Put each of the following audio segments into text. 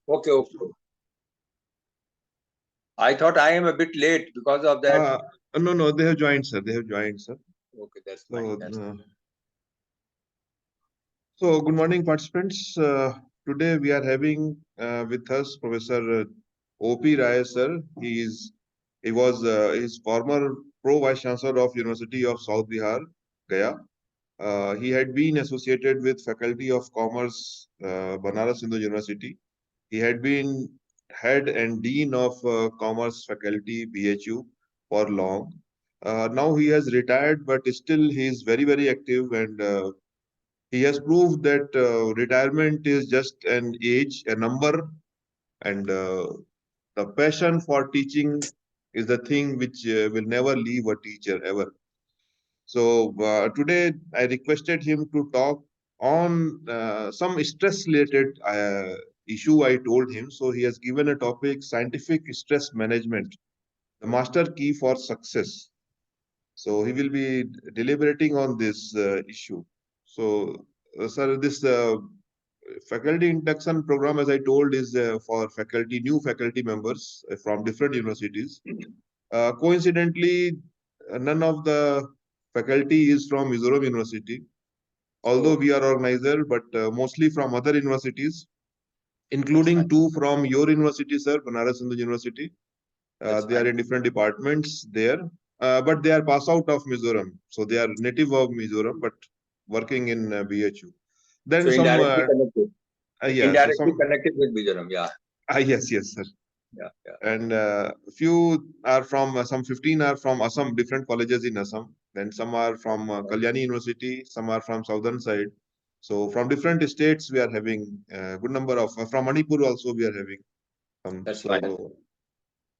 Okay, okay. I thought I am a bit late because of that. No, they have joined, sir. They have joined, sir. Okay, that's So, fine. That's so good morning, participants. Today we are having with us Professor O.P. Rai, sir. He was his former Pro Vice Chancellor of University of South Bihar, Gaya. He had been associated with Faculty of Commerce, Banaras Hindu University. He had been head and dean of Commerce Faculty, BHU, for long. Now he has retired, but still he is very active, and he has proved that retirement is just an age, a number, and the passion for teaching is the thing which will never leave a teacher ever. So today I requested him to talk on some stress-related issue I told him. So he has given a topic: scientific stress management, the master key for success. So he will be deliberating on this issue. So, sir, this faculty induction program, as I told, is for faculty, new faculty members from different universities. Coincidentally, none of the faculty is from Mizoram University, although we are organizer, but mostly from other universities, including two from your university, sir, Banaras Hindu University. They are in different departments there, but they are pass out of Mizoram. So they are native of Mizoram, but working in BHU. Then so some, indirectly connected. yeah, so Indirectly some, connected with Mizoram, yeah. yes, sir. Yeah. And few are from some 15 are from Assam, different colleges in Assam. Then some are from Kalyani University, some are from southern side. So from different states, we are having a good number of from Manipur also we are having. That's So, fine.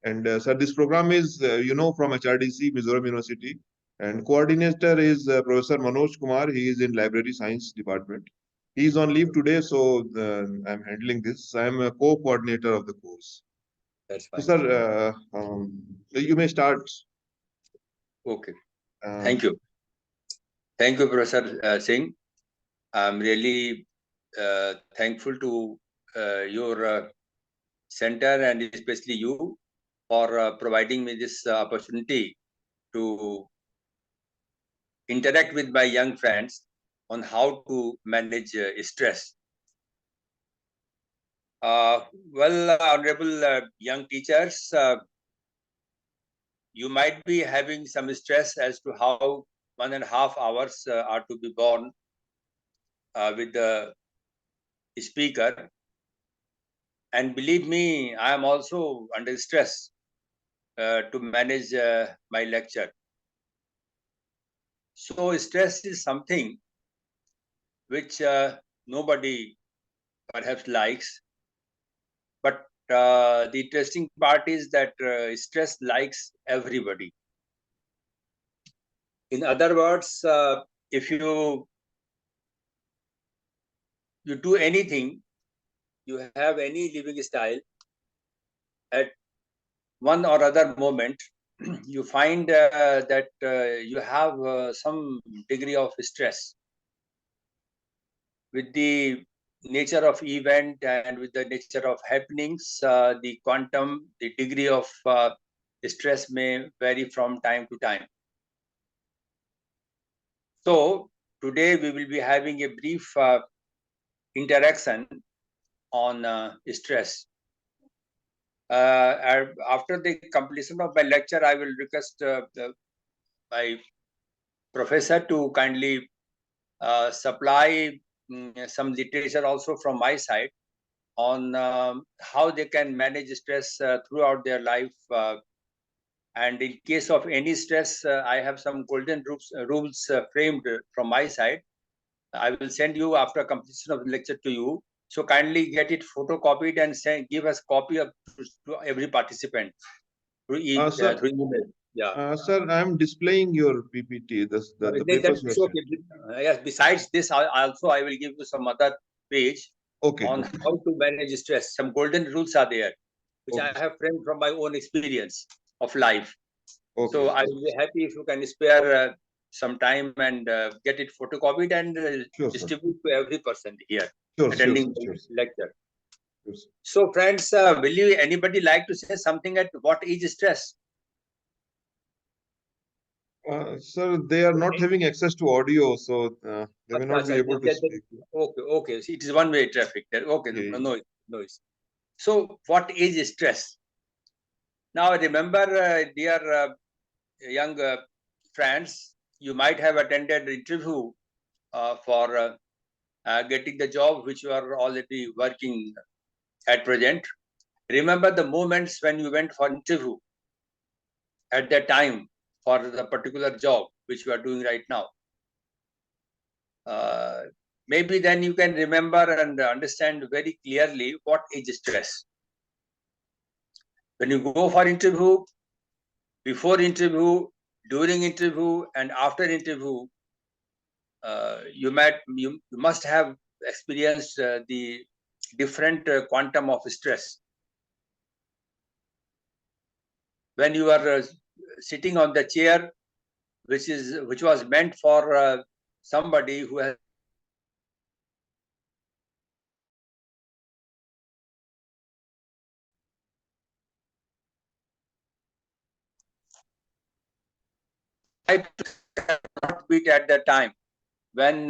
and sir, this program is from HRDC, Mizoram University, and coordinator is Professor Manoj Kumar. He is in Library Science Department. He is on leave today, so I'm handling this. I am a co-coordinator of the course. That's So, fine. sir, you may start. Okay. Thank you. Thank you, Professor Singh. I'm really thankful to your center and especially you for providing me this opportunity to interact with my young friends on how to manage stress. Well, honorable young teachers, you might be having some stress as to how 1.5 hours are to be borne with the speaker. And believe me, I am also under stress to manage my lecture. So stress is something which nobody perhaps likes. But the interesting part is that stress likes everybody. In other words, if you do anything, you have any living style, at one or other moment, you find that you have some degree of stress with the nature of event and with the nature of happenings. The quantum, the degree of stress may vary from time to time. So today we will be having a brief interaction on stress. After the completion of my lecture, I will request my professor to kindly supply some literature also from my side on how they can manage stress throughout their life. And in case of any stress, I have some golden rules framed from my side. I will send you after completion of the lecture to you. So kindly get it photocopied and give us copy of to every participant through Sir, email. Yeah. sir, I am displaying your PPT, the papers you have That's sent. okay. Yes. Besides this, I will give you some other page Okay. on how to manage stress. Some golden rules are there, which I Okay. have framed from my own experience of life. Okay. So I will be happy if you can spare some time and get it photocopied and Sure, sir. distribute to every person here Sure, attending sir. the lecture. Yes. So, friends, will you anybody like to say something at what is stress? Sir, they are not having access to audio, so they may Acha, not be acha, able to speak. okay, okay. So it is one-way traffic there. Okay, Yeah. no, noise. So, what is stress? Now, remember, dear young friends, you might have attended interview for getting the job which you are already working at present. Remember the moments when you went for interview at that time for the particular job which you are doing right now. Maybe then you can remember and understand very clearly what is stress. When you go for interview, before interview, during interview, and after interview, you must have experienced the different quantum of stress. When you are sitting on the chair, which was meant for somebody who has heartbeat at the time when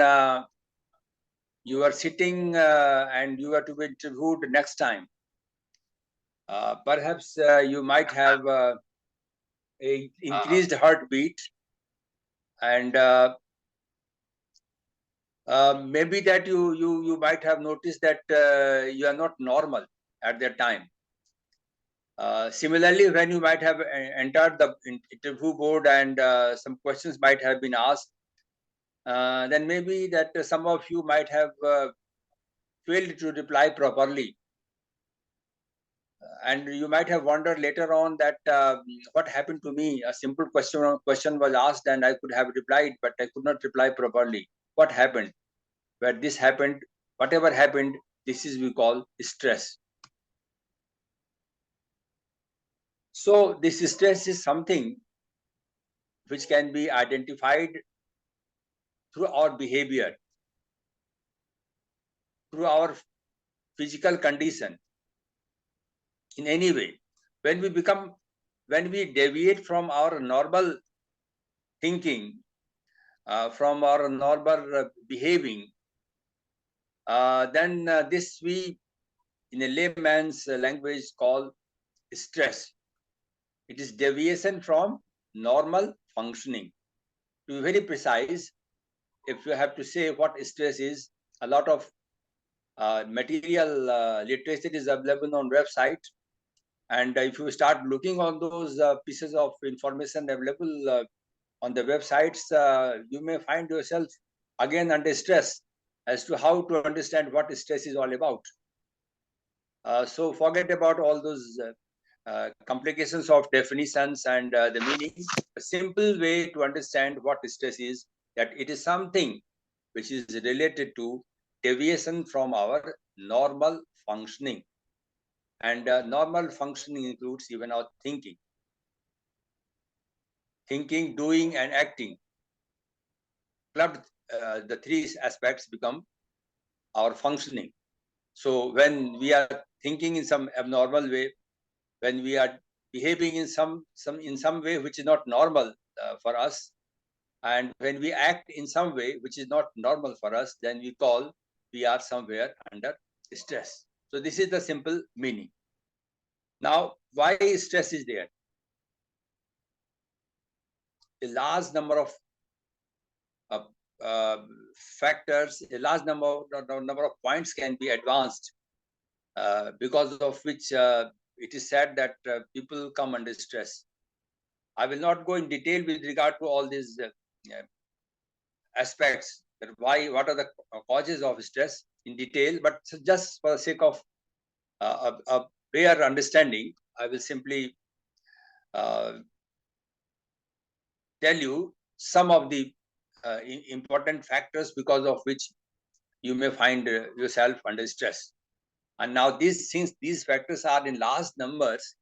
you are sitting and you are to be interviewed next time. Perhaps you might have a increased heartbeat, and maybe that you might have noticed that you are not normal at that time. Similarly, when you might have entered the interview board and some questions might have been asked, then maybe that some of you might have failed to reply properly. And you might have wondered later on that what happened to me. A simple question was asked and I could have replied, but I could not reply properly. What happened? Where this happened, whatever happened, this is we call stress. So this stress is something which can be identified through our behavior, through our physical condition, in any way. When we deviate from our normal thinking, from our normal behaving, then this we, in a layman's language, call stress. It is deviation from normal functioning. To be very precise, if you have to say what stress is, a lot of material literature is available on website. And if you start looking on those pieces of information available on the websites, you may find yourself again under stress as to how to understand what stress is all about. So forget about all those complications of definitions and the meaning. A simple way to understand what stress is, that it is something which is related to deviation from our normal functioning. And normal functioning includes even our thinking. Thinking, doing, and acting. Clubbed, the three aspects become our functioning. So when we are thinking in some abnormal way, when we are behaving in some way which is not normal for us, and when we act in some way which is not normal for us, then we are somewhere under stress. So this is the simple meaning. Now, why stress is there? A large number of uh, factors, a large number of points can be advanced, because of which it is said that people come under stress. I will not go in detail with regard to all these aspects, that what are the causes of stress in detail, but just for the sake of a bare understanding, I will simply uh, tell you some of the important factors because of which you may find yourself under stress. And now since these factors are in large numbers,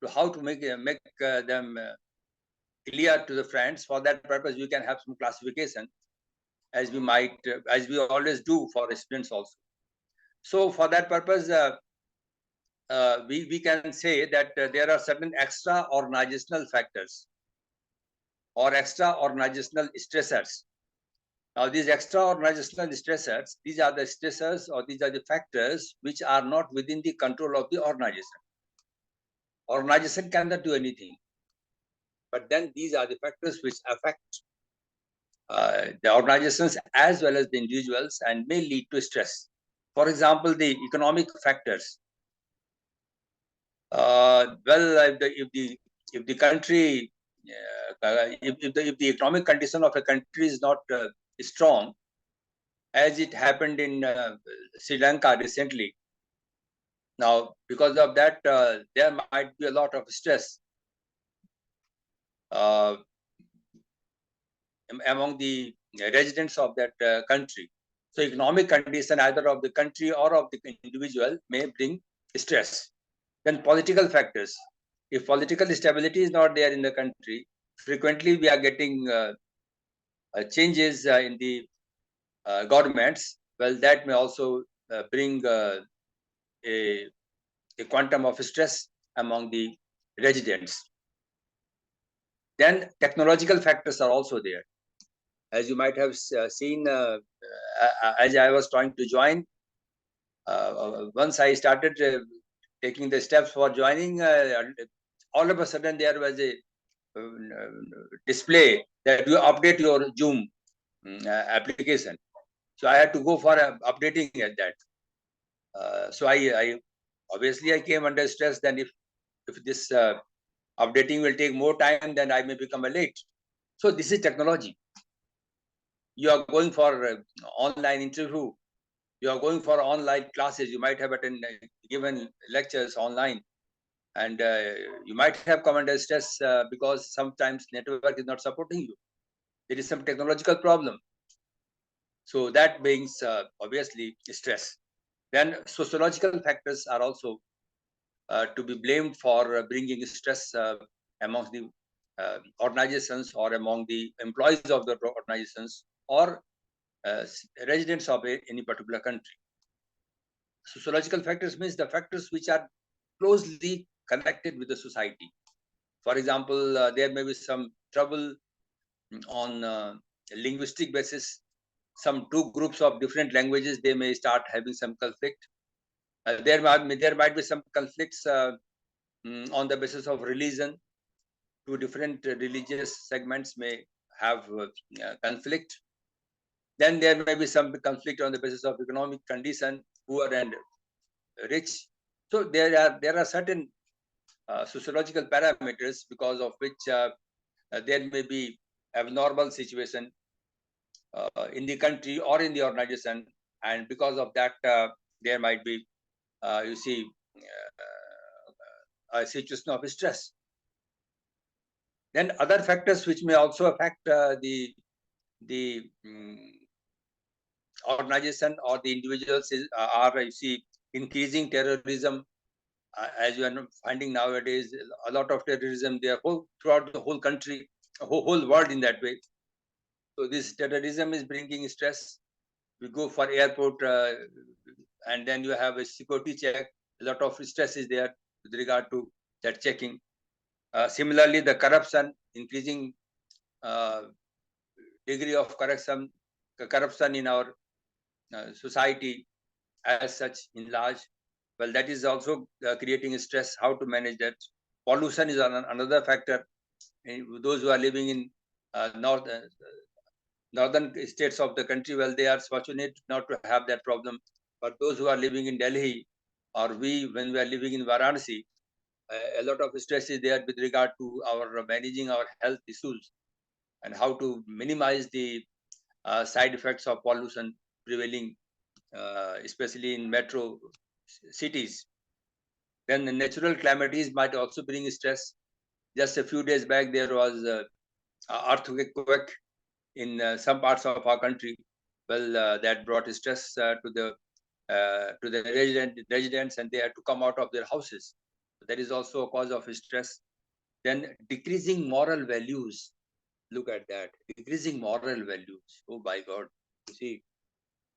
to how to make them clear to the friends, for that purpose we can have some classification, as we always do for students also. So for that purpose, we can say that there are certain extra organizational factors or extra organizational stressors. Now, these extra organizational stressors, these are the stressors or these are the factors which are not within the control of the organization. Organization cannot do anything. But then these are the factors which affect the organizations as well as the individuals and may lead to stress. For example, the economic factors. If the country, if the economic condition of a country is not strong, as it happened in Sri Lanka recently. Now, because of that, there might be a lot of stress among the residents of that country. So, economic condition either of the country or of the individual may bring stress. Then, political factors. If political stability is not there in the country, frequently we are getting changes in the governments. Well, that may also bring a quantum of stress among the residents. Then technological factors are also there. As you might have seen, as I was trying to join, once I started taking the steps for joining, all of a sudden there was a display that you update your Zoom application. So I had to go for updating at that. So I obviously I came under stress. Then if this updating will take more time, then I may become a late. So this is technology. You are going for online interview. You are going for online classes. You might have attended given lectures online, and you might have come under stress because sometimes network is not supporting you. There is some technological problem. So that brings obviously stress. Then sociological factors are also to be blamed for bringing stress amongst the organizations or among the employees of the organizations or residents of any particular country. Sociological factors means the factors which are closely connected with the society. For example, there may be some trouble on linguistic basis. Some two groups of different languages, they may start having some conflict. There might be some conflicts on the basis of religion. Two different religious segments may have conflict. Then there may be some conflict on the basis of economic condition, poor and rich. So there are certain sociological parameters because of which there may be abnormal situation in the country or in the organization, and because of that there might be you see a situation of stress. Then other factors which may also affect the organization or the individuals are you see increasing terrorism. As you are finding nowadays, a lot of terrorism there throughout the whole country, whole world in that way. So this terrorism is bringing stress. We go for airport and then you have a security check. A lot of stress is there with regard to that checking. Similarly, the corruption, increasing degree of corruption in our society as such in large. Well, that is also creating stress. How to manage that? Pollution is another factor. Those who are living in northern states of the country, well, they are fortunate not to have that problem. But those who are living in Delhi, or when we are living in Varanasi, a lot of stress is there with regard to our managing our health issues and how to minimize the side effects of pollution prevailing, especially in metro cities. Then the natural calamities might also bring stress. Just a few days back, there was an earthquake in some parts of our country. Well, that brought stress to the residents, and they had to come out of their houses. That is also a cause of stress. Then decreasing moral values. Look at that, decreasing moral values. Oh my God! You see,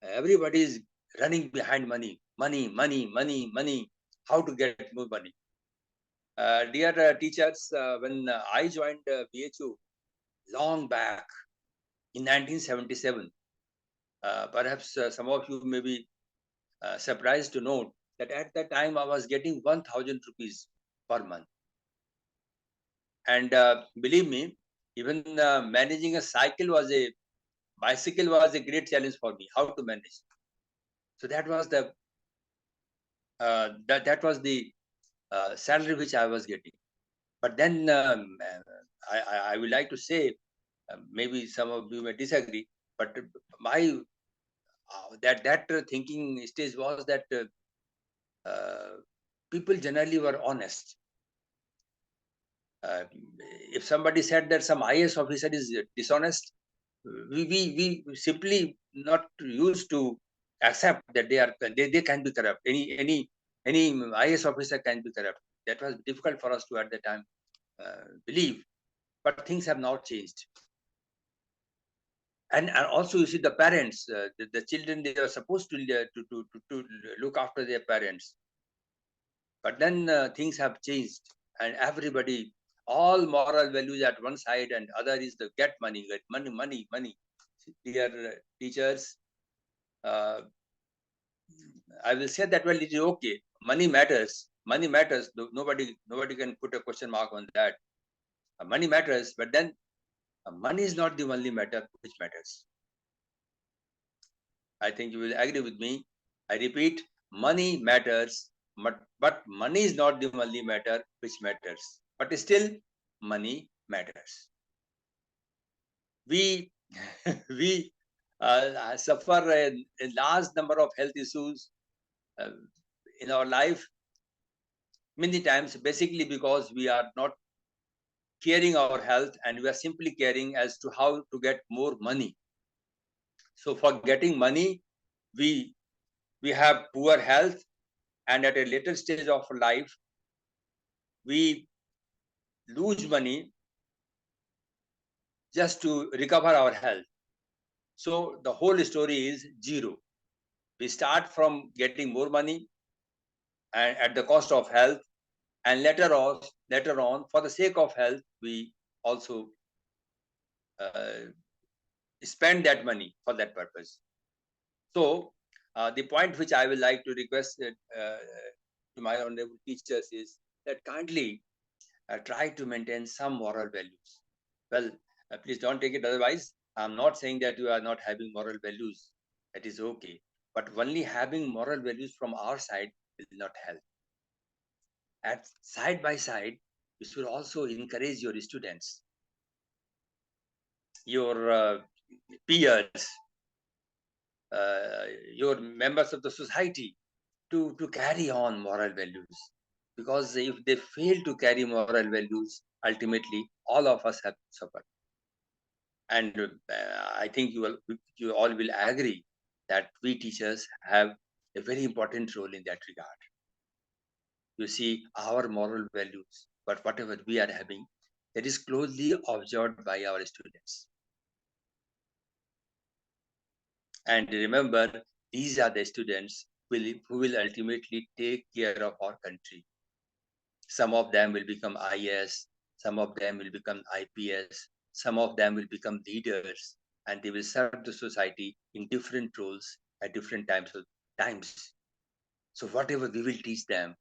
everybody is running behind money, money, money, money, money. how to get more money. Dear teachers, when I joined BHU long back in 1977, perhaps some of you may be surprised to note that at that time I was getting 1,000 rupees per month. And believe me, even managing a bicycle was a great challenge for me, how to manage. So that was the salary which I was getting. But then I would like to say, maybe some of you may disagree, but my that thinking stage was that people generally were honest. If somebody said that some IAS officer is dishonest, we simply not used to accept that they can be corrupt. Any IAS officer can be corrupt. That was difficult for us to at the time believe, but things have now changed. And also you see the parents, the children, they are supposed to look after their parents, but then things have changed, and everybody, all moral values at one side, and other is the get money. Dear teachers, uh, I will say that, well, it is okay, money matters. Nobody can put a question mark on that. Money matters, but then money is not the only matter which matters. I think you will agree with me. I repeat, money matters, but money is not the only matter which matters. But still, money matters. We we suffer a large number of health issues uh, in our life many times, basically because we are not caring our health, and we are simply caring as to how to get more money. So for getting money, we have poor health, and at a later stage of life we lose money just to recover our health. So the whole story is zero. We start from getting more money and at the cost of health, and later on, for the sake of health, we also uh, spend that money for that purpose. So the point which I would like to request to my honorable teachers is that kindly try to maintain some moral values. Well, please don't take it otherwise. I'm not saying that you are not having moral values. That is okay. But only having moral values from our side will not help. At side by side, you should also encourage your students, your peers, your members of the society to carry on moral values. Because if they fail to carry moral values, ultimately all of us have suffered. And I think you all will agree that we teachers have a very important role in that regard. You see, our moral values, but whatever we are having, that is closely observed by our students. And remember, these are the students who will ultimately take care of our country. Some of them will become IAS, some of them will become IPS, some of them will become leaders, and they will serve the society in different roles at different times. So whatever we will teach them,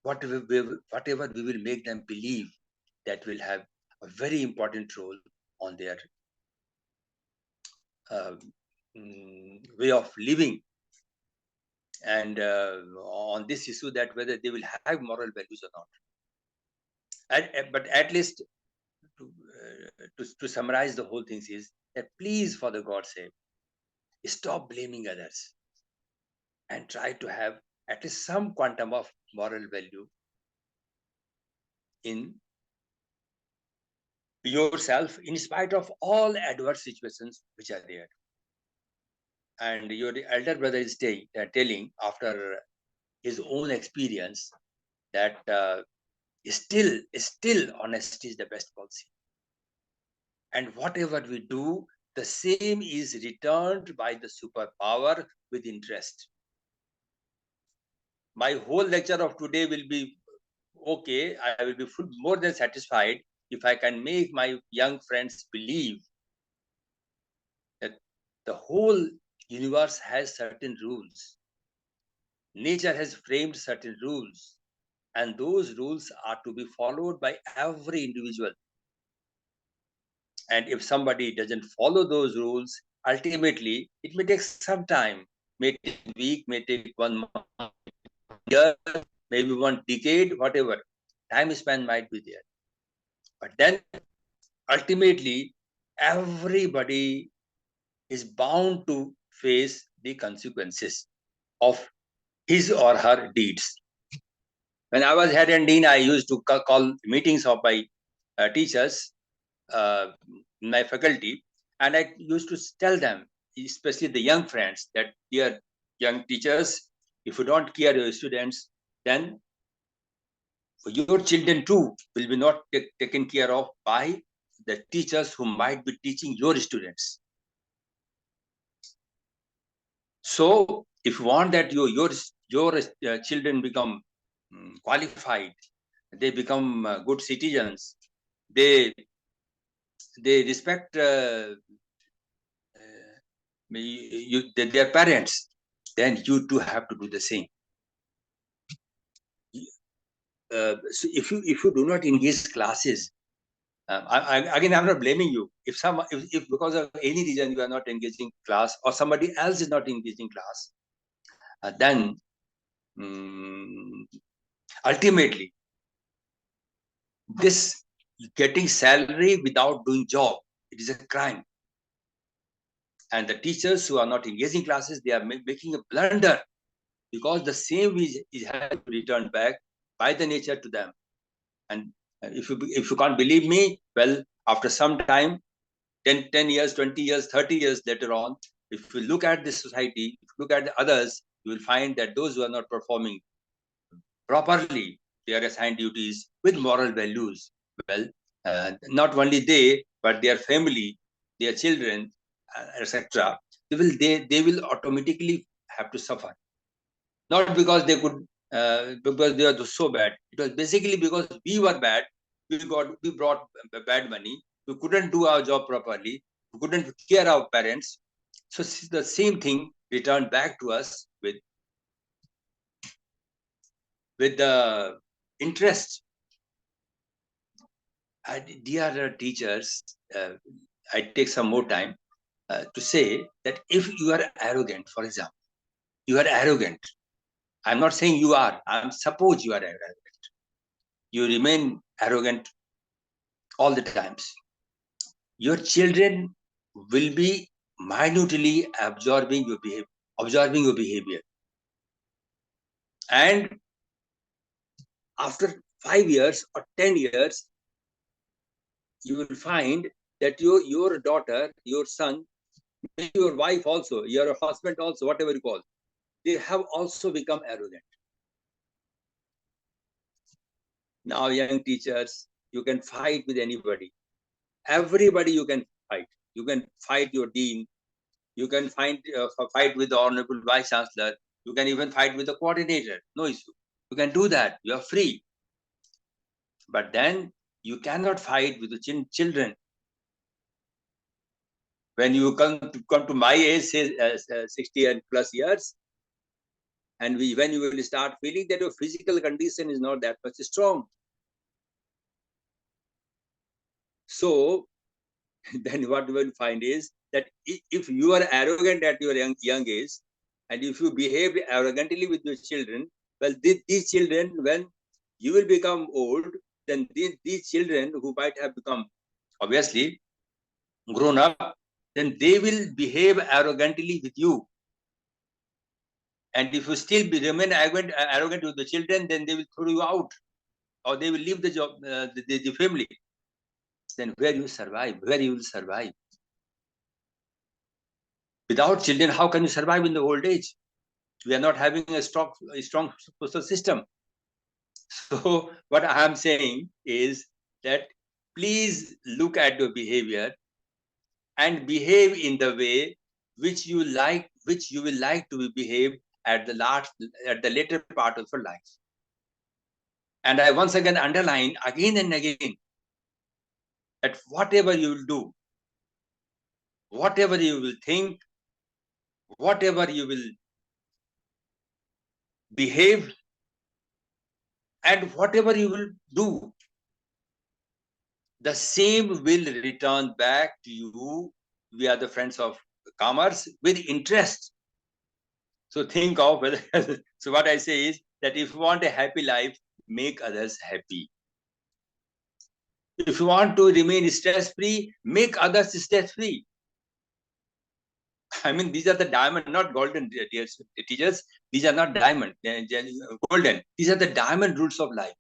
whatever we will make them believe, that will have a very important role on their uh, way of living, and on this issue, that whether they will have moral values or not. But at least to summarize the whole thing is that, please, for the God's sake, stop blaming others and try to have at least some quantum of moral value in yourself, in spite of all adverse situations which are there. And your elder brother is telling after his own experience that still honesty is the best policy. And whatever we do, the same is returned by the superpower with interest. my whole lecture of today will be okay. I will be more than satisfied if I can make my young friends believe that the whole universe has certain rules. Nature has framed certain rules, and those rules are to be followed by every individual. And if somebody doesn't follow those rules, ultimately it may take some time, may take a week, may take 1 month, year, maybe 1 decade, whatever. Time span might be there. But then ultimately, everybody is bound to face the consequences of his or her deeds. When I was head and dean, I used to call meetings of my teachers, my faculty, and I used to tell them, especially the young friends, that dear young teachers, if you don't care your students, then your children too will be not taken care of by the teachers who might be teaching your students. So, if you want that your children become qualified, they become good citizens, they respect their parents, then you too have to do the same. So if you do not engage classes, again, I'm not blaming you. If because of any reason you are not engaging class, or somebody else is not engaging class, then ultimately this getting salary without doing job, it is a crime. And the teachers who are not engaging classes, they are making a blunder, because the same is has to be returned back by the nature to them. And if you can't believe me, well, after some time, 10 years, 20 years, 30 years later on, if you look at this society, if you look at the others, you will find that those who are not performing properly their assigned duties with moral values, well, not only they, but their family, their children, etc., they will automatically have to suffer. Not because they could, because they are so bad. It was basically because we were bad. We brought bad money. We couldn't do our job properly. We couldn't care our parents. So the same thing returned back to us with the interest. Dear teachers, I take some more time to say that if you are arrogant, for example, you are arrogant. I'm not saying you are. Suppose you are arrogant. You remain arrogant all the times. Your children will be minutely absorbing your behavior. And after 5 years or 10 years, you will find that your daughter, your son, your wife also, your husband also, whatever you call, they have also become arrogant. Now, young teachers, you can fight with anybody. Everybody you can fight. You can fight your dean. You can fight with the Honorable Vice Chancellor. You can even fight with the coordinator. No issue. You can do that. You are free. But then you cannot fight with the children. When you come to my age, say 60 and plus years, and when you will start feeling that your physical condition is not that much strong. So then what we will find is that if you are arrogant at your young age, and if you behave arrogantly with your children, well, these children, when you will become old, then these children who might have become obviously grown up, then they will behave arrogantly with you. And if you still remain arrogant with the children, then they will throw you out, or they will leave the job, the family. Then where you survive? Where you will survive? Without children, how can you survive in the old age? We are not having a strong social system. So what I am saying is that please look at your behavior and behave in the way which you will like to be behaved at the later part of your life. And I once again underline again and again that whatever you will do, whatever you will think, whatever you will behave, and whatever you will do, the same will return back to you. We are the friends of commerce with interest. So think of whether. So what I say is that if you want a happy life, make others happy. If you want to remain stress-free, make others stress-free. I mean, these are the diamond, not golden, dear teachers. These are not diamond, golden. These are the diamond rules of life,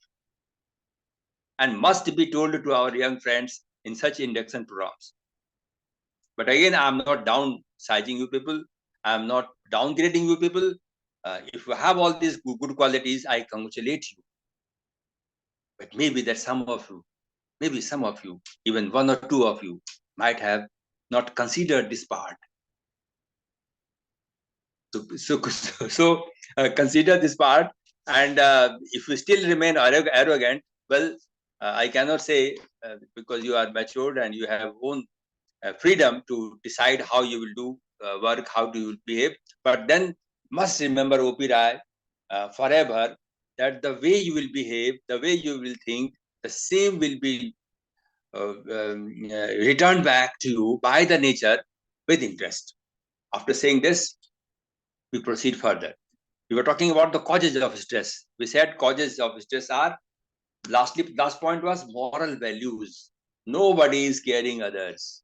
and must be told to our young friends in such induction programs. But again, I'm not downsizing you people. I'm not downgrading you people. If you have all these good qualities, I congratulate you. But maybe that some of you, even one or two of you, might have not considered this part. So consider this part, and if you still remain arrogant, well, I cannot say because you are matured and you have own freedom to decide how you will do work, how do you behave. But then must remember, OP Rai, forever, that the way you will behave, the way you will think, the same will be returned back to you by the nature with interest. After saying this, we proceed further. We were talking about the causes of stress. We said causes of stress are, last point was moral values. Nobody is caring others.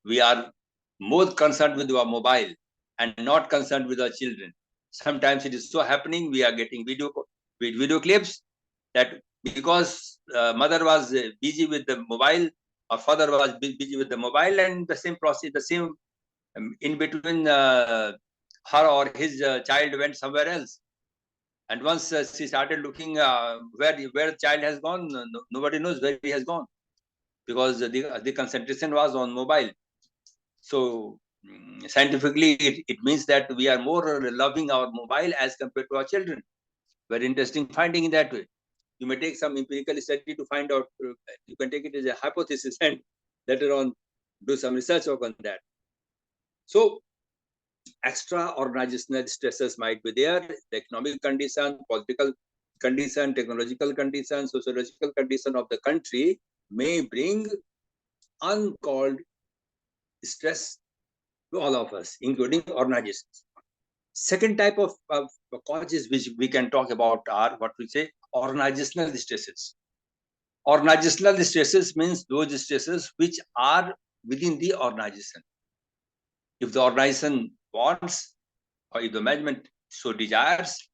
We are more concerned with our mobile and not concerned with our children. Sometimes it is so happening, we are getting video clips that because mother was busy with the mobile or father was busy with the mobile, and the same process, the same in between her or his child went somewhere else. And once she started looking where the child has gone, nobody knows where he has gone, because the concentration was on mobile. So scientifically, it means that we are more loving our mobile as compared to our children. Very interesting finding in that way. You may take some empirical study to find out. You can take it as a hypothesis and later on do some research work on that. So extra organizational stresses might be there: the economic condition, political condition, technological condition, sociological condition of the country may bring uncalled stress to all of us, including organizations. Second type of causes which we can talk about are what we say organizational stresses. Organizational stresses means those stresses which are within the organization. If the organization wants, or if the management so desires,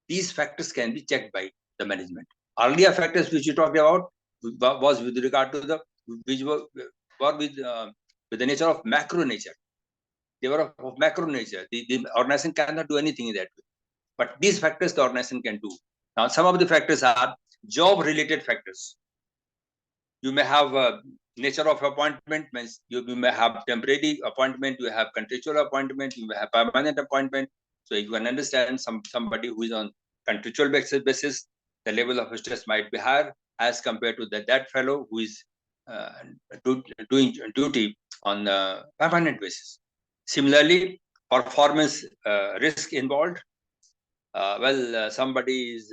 these factors can be checked by the management. Earlier factors which you talked about was with regard to the which were with the nature of macro nature. They were of macro nature. The organization cannot do anything in that way. But these factors the organization can do. Now, some of the factors are job-related factors. You may have nature of appointment, means you may have temporary appointment, you have contractual appointment, you may have permanent appointment. So you can understand somebody who is on contractual basis, the level of stress might be higher as compared to that fellow who is doing duty on a permanent basis. Similarly, performance risk involved. Somebody is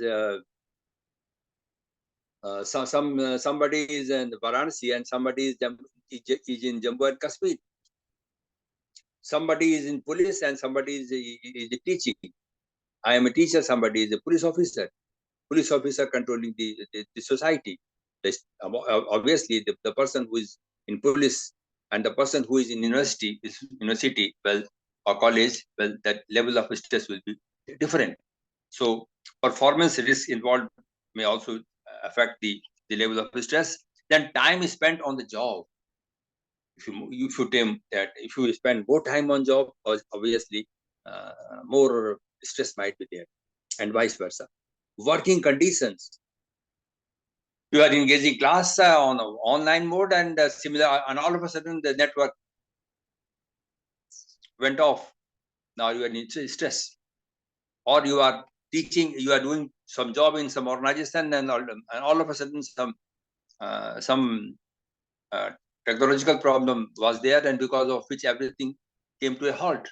somebody is in Varanasi and somebody is in Jammu and Kashmir. Somebody is in police and somebody is teaching. I am a teacher. Somebody is a police officer. Police officer controlling the society. Obviously, the person who is in police and the person who is in university, well, or college, well, that level of stress will be different. So performance risk involved may also affect the level of stress. Then time is spent on the job. If you spend more time on job, obviously more stress might be there, and vice versa. Working conditions. You are engaging class on online mode and similar, and all of a sudden the network went off. Now you are in stress. or you are teaching, you are doing some job in some organization, and all of a sudden some technological problem was there, and because of which everything came to a halt.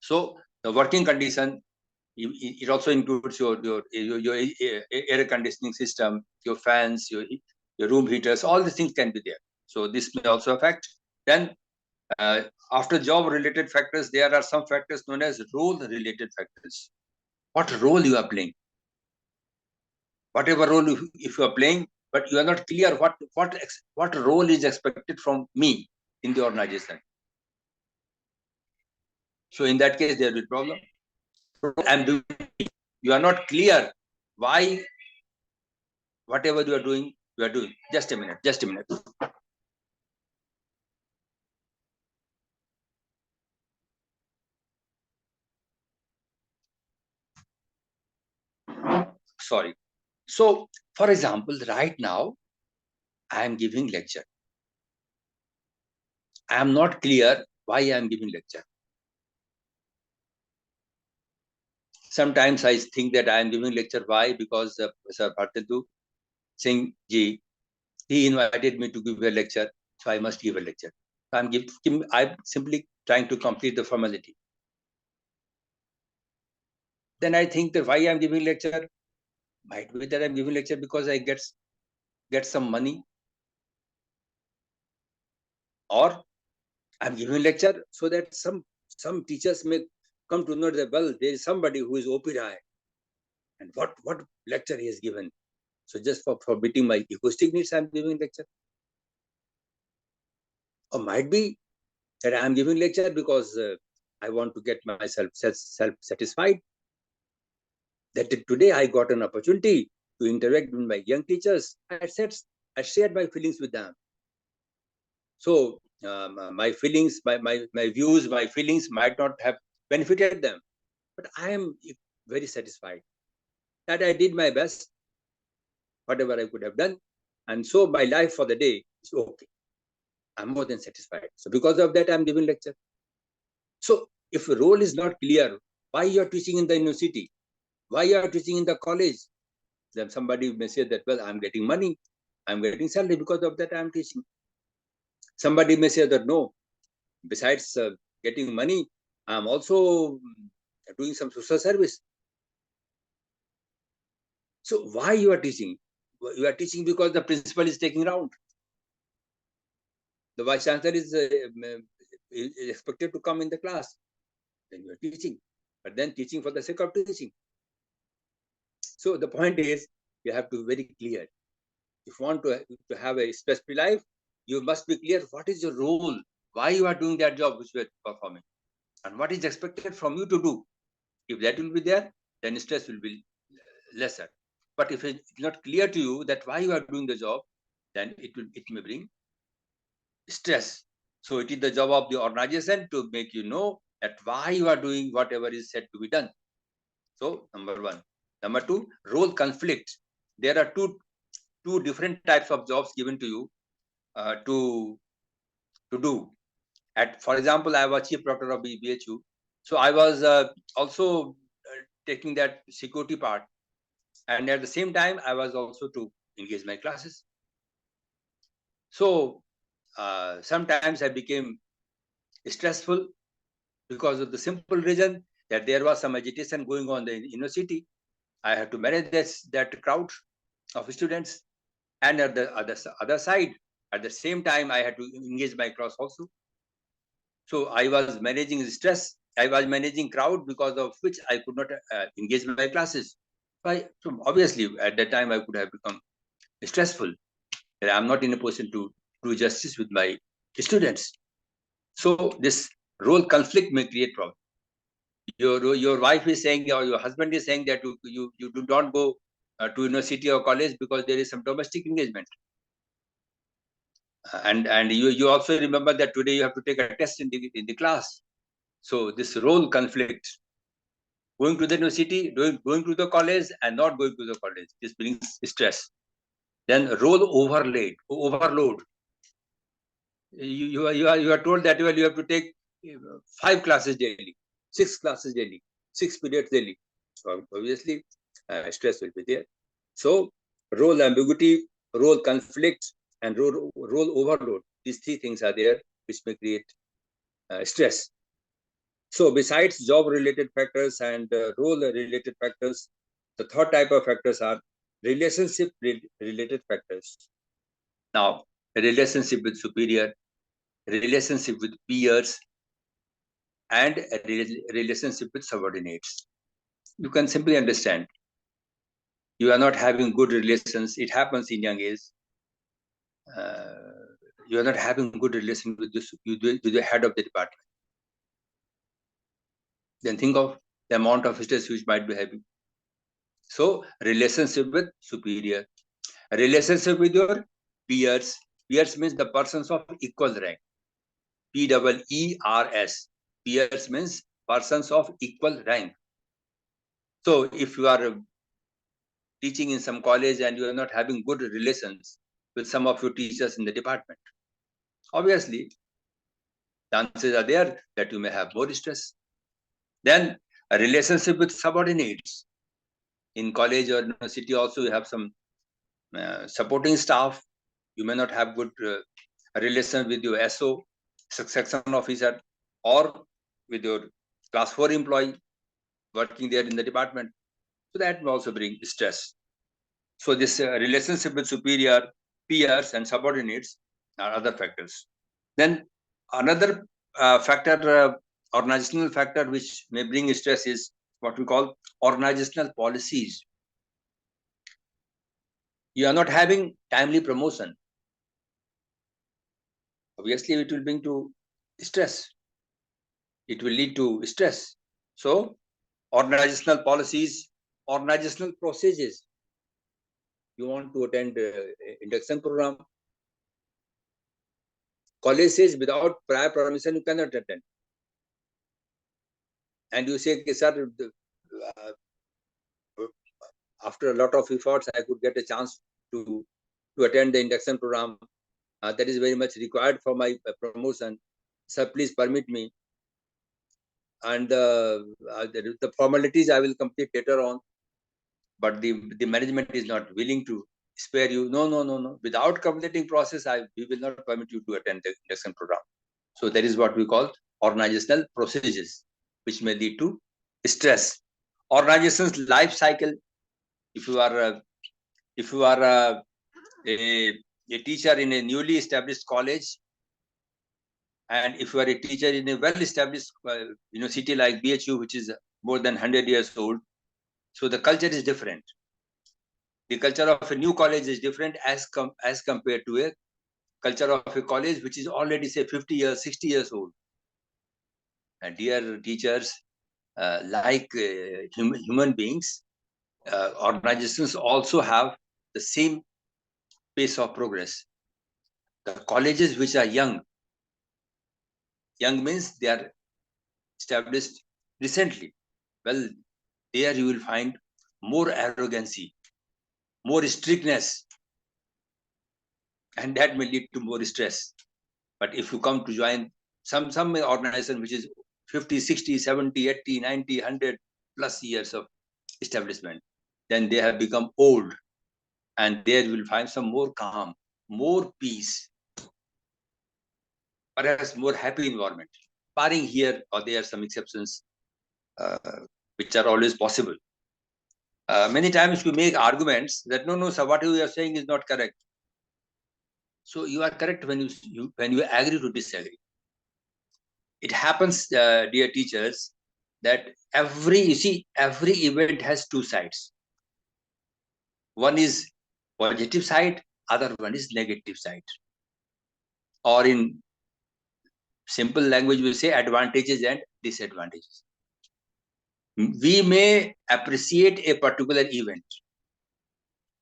So the working condition, it also includes your air conditioning system, your fans, your room heaters, all these things can be there. So this may also affect. Then after job related factors, there are some factors known as role related factors. What role you are playing? Whatever role if you are playing, but you are not clear what role is expected from me in the organization. So in that case, there will be problem. I'm doing. You are not clear why whatever you are doing. Just a minute. Just a minute. Sorry. So, for example, right now I am giving lecture. I am not clear why I am giving lecture. Sometimes I think that I am giving lecture. Why? Because Professor Bhartadu Singh ji, he invited me to give a lecture, so I must give a lecture. I'm simply trying to complete the formality. Then I think that why I'm giving lecture, might be that I'm giving lecture because I get some money, or I'm giving lecture so that some teachers may come to know that, well, there is somebody who is OP Rai, and what lecture he has given. So just for meeting my acoustic needs, I'm giving lecture. Or might be that I'm giving lecture because I want to get myself self-satisfied. That today I got an opportunity to interact with my young teachers. I shared my feelings with them. So my feelings, my views, my feelings might not have benefited them, but I am very satisfied that I did my best, whatever I could have done. And so my life for the day is okay. I'm more than satisfied. So because of that, I'm giving lecture. So if a role is not clear, why you are teaching in the university? Why you are teaching in the college? Then somebody may say that, well, I'm getting money, I'm getting salary, because of that I'm teaching. Somebody may say that, no, besides getting money, I'm also doing some social service. So why you are teaching? You are teaching because the principal is taking round. The vice chancellor is expected to come in the class. Then you are teaching, but then teaching for the sake of teaching. So the point is, you have to be very clear. If you want to have a stress-free life, you must be clear what is your role, why you are doing that job which you are performing, and what is expected from you to do. If that will be there, then stress will be lesser. But if it's not clear to you that why you are doing the job, then it may bring stress. So it is the job of the organization to make you know that why you are doing whatever is said to be done. So number one. Number two, role conflict. There are two different types of jobs given to you to do. For example, I was chief proctor of BHU, so I was also taking that security part, and at the same time, I was also to engage my classes. So sometimes I became stressful because of the simple reason that there was some agitation going on in the university. I had to manage that crowd of students, and at the other side, at the same time, I had to engage my class also. So I was managing stress. I was managing crowd, because of which I could not engage my classes. So obviously, at that time, I could have become stressful. And I'm not in a position to do justice with my students. So this role conflict may create problem. Your wife is saying, or your husband is saying that you do not go to university or college because there is some domestic engagement. And you also remember that today you have to take a test in the class. So this role conflict, going to the university, going to the college, and not going to the college, this brings stress. Then role overload. You are told that, well, you have to take 5 classes daily, 6 classes daily. 6 periods daily. So obviously, stress will be there. So role ambiguity, role conflict, and role overload. These three things are there which may create stress. So besides job-related factors and role-related factors, the third type of factors are relationship-related factors. Now, a relationship with superior, relationship with peers, and a relationship with subordinates. You can simply understand. You are not having good relations. It happens in young age. You are not having good relation with the head of the department. Then think of the amount of stress which might be having. So, relationship with superior, relationship with your peers. Peers means the persons of equal rank. PEERS. Peers means persons of equal rank. So, if you are teaching in some college and you are not having good relations with some of your teachers in the department, obviously, chances are there that you may have more stress. Then, a relationship with subordinates. In college or university also, you have some supporting staff. You may not have good relation with your SO, section officer, or with your class 4 employee working there in the department. So that will also bring stress. So this relationship with superior, peers, and subordinates are other factors. Then another factor, organizational factor, which may bring stress is what we call organizational policies. You are not having timely promotion. Obviously, it will bring to stress. It will lead to stress. So, organizational policies, organizational processes. You want to attend induction program. College says without prior permission you cannot attend. And you say, sir, after a lot of efforts, I could get a chance to attend the induction program. That is very much required for my promotion. Sir, please permit me. And the formalities I will complete later on. But the management is not willing to spare you. No. Without completing process, we will not permit you to attend the induction program. So that is what we call organizational procedures, which may lead to stress. Organization's life cycle. If you are a teacher in a newly established college, and if you are a teacher in a well-established university like BHU, which is more than 100 years old, so the culture is different. The culture of a new college is different as compared to a culture of a college which is already, say, 50 years, 60 years old. And dear teachers, like human beings, organizations also have the same pace of progress. The colleges which are young means they are established recently. Well, there you will find more arrogancy, more strictness, and that may lead to more stress. But if you come to join some organization which is 50, 60, 70, 80, 90, 100 plus years of establishment, then they have become old, and there you will find some more calm, more peace, perhaps more happy environment. Barring here or there some exceptions, which are always possible. Many times we make arguments that no, sir, what you are saying is not correct. So you are correct when you agree to disagree. It happens, dear teachers, that every event has two sides. One is positive side, other one is negative side. Or in simple language, we say advantages and disadvantages. We may appreciate a particular event,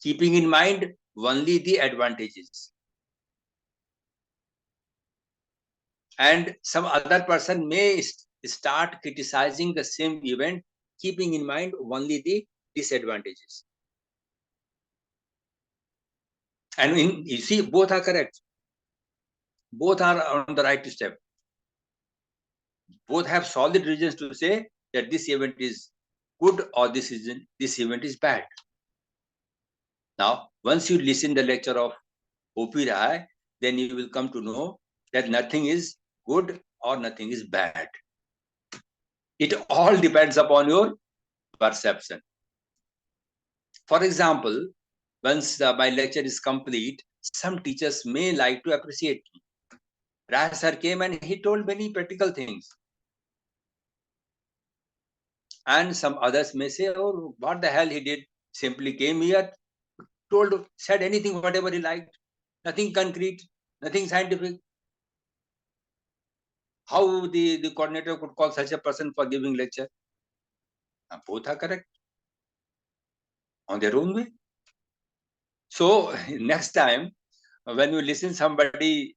keeping in mind only the advantages. And some other person may start criticizing the same event, keeping in mind only the disadvantages. And you see, both are correct. Both are on the right step. Both have solid reasons to say that this event is good or this event is bad. Now, once you listen the lecture of O.P. Rai, then you will come to know that nothing is good or nothing is bad. It all depends upon your perception. For example, once my lecture is complete, some teachers may like to appreciate me. Rai sir came and he told many practical things. And some others may say, oh, what the hell he did? Simply came here, said anything, whatever he liked. Nothing concrete, nothing scientific. How the coordinator could call such a person for giving lecture? Both are correct on their own way. So next time, when you listen somebody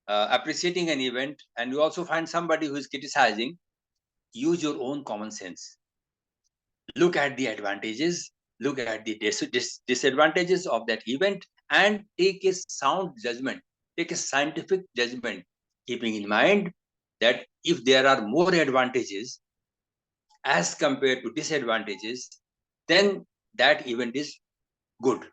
appreciating an event and you also find somebody who is criticizing, use your own common sense. Look at the advantages, look at the disadvantages of that event, and take a sound judgment, take a scientific judgment, keeping in mind that if there are more advantages as compared to disadvantages, then that event is good.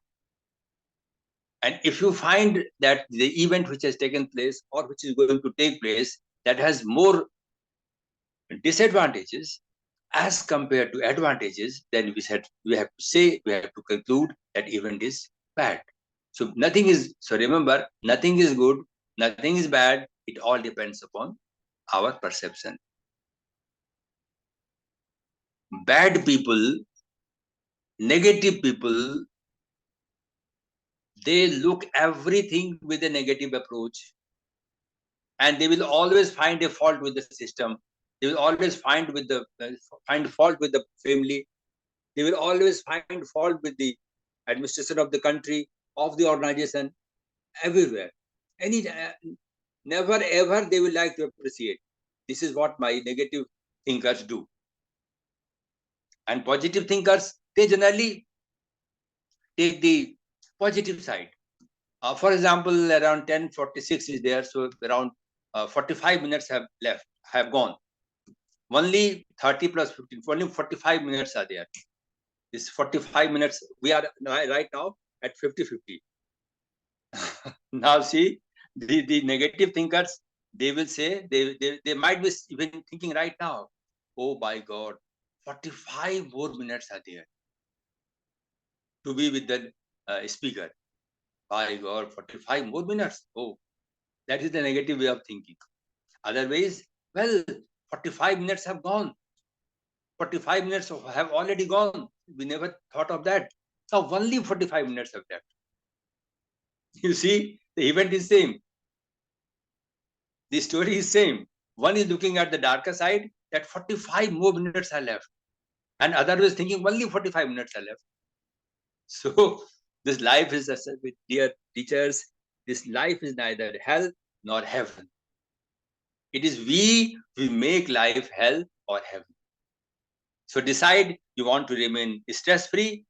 And if you find that the event which has taken place or which is going to take place that has more disadvantages as compared to advantages, then we have to conclude that event is bad. So remember, nothing is good, nothing is bad. It all depends upon our perception. Bad people, negative people, they look everything with a negative approach, and they will always find a fault with the system. They will always find fault with the family. They will always find fault with the administration of the country, of the organization, everywhere. Never ever they will like to appreciate. This is what my negative thinkers do. And positive thinkers, they generally take the positive side. For example, around 10:46 is there, so around 45 minutes have gone. Only 30 plus 15, only 45 minutes are there. This 45 minutes, we are right now at 50-50. Now see, the negative thinkers, they will say, they might be even thinking right now, oh my God, 45 more minutes are there to be with the speaker. By God, 45 more minutes. Oh, that is the negative way of thinking. Otherwise, well, 45 minutes have gone. 45 minutes have already gone. We never thought of that. Now only 45 minutes have left. You see, the event is same. The story is same. One is looking at the darker side, that 45 more minutes are left. And other is thinking only 45 minutes are left. So this life is, with dear teachers, this life is neither hell nor heaven. It is we make life hell or heaven. So decide, you want to remain stress-free,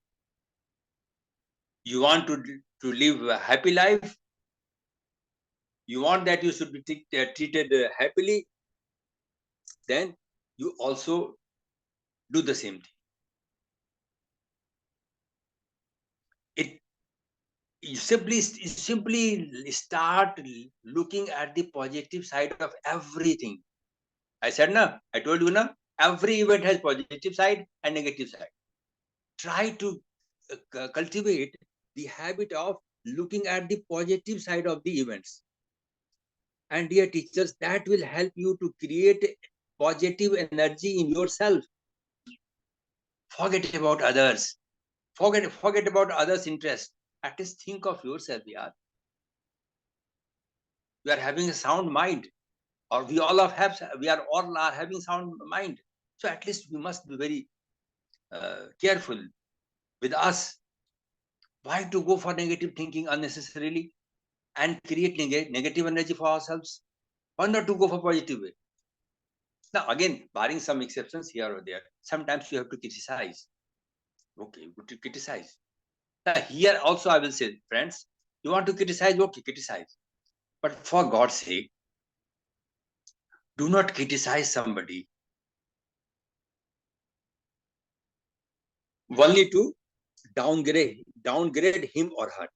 you want to live a happy life, you want that you should be treated happily, then you also do the same thing. You simply start looking at the positive side of everything. I said, I told you, every event has positive side and negative side. Try to cultivate the habit of looking at the positive side of the events. And dear teachers, that will help you to create positive energy in yourself. Forget about others. Forget about others' interest. At least think of yourself, yaar. We are having a sound mind, or we all are having sound mind. So at least we must be very careful with us. Why to go for negative thinking unnecessarily and create negative energy for ourselves? Why not to go for positive way? Now again, barring some exceptions here or there, sometimes you have to criticize. Okay, good to criticize. Now here also I will say, friends, you want to criticize, okay, criticize. But for God's sake, do not criticize somebody only to downgrade him or her.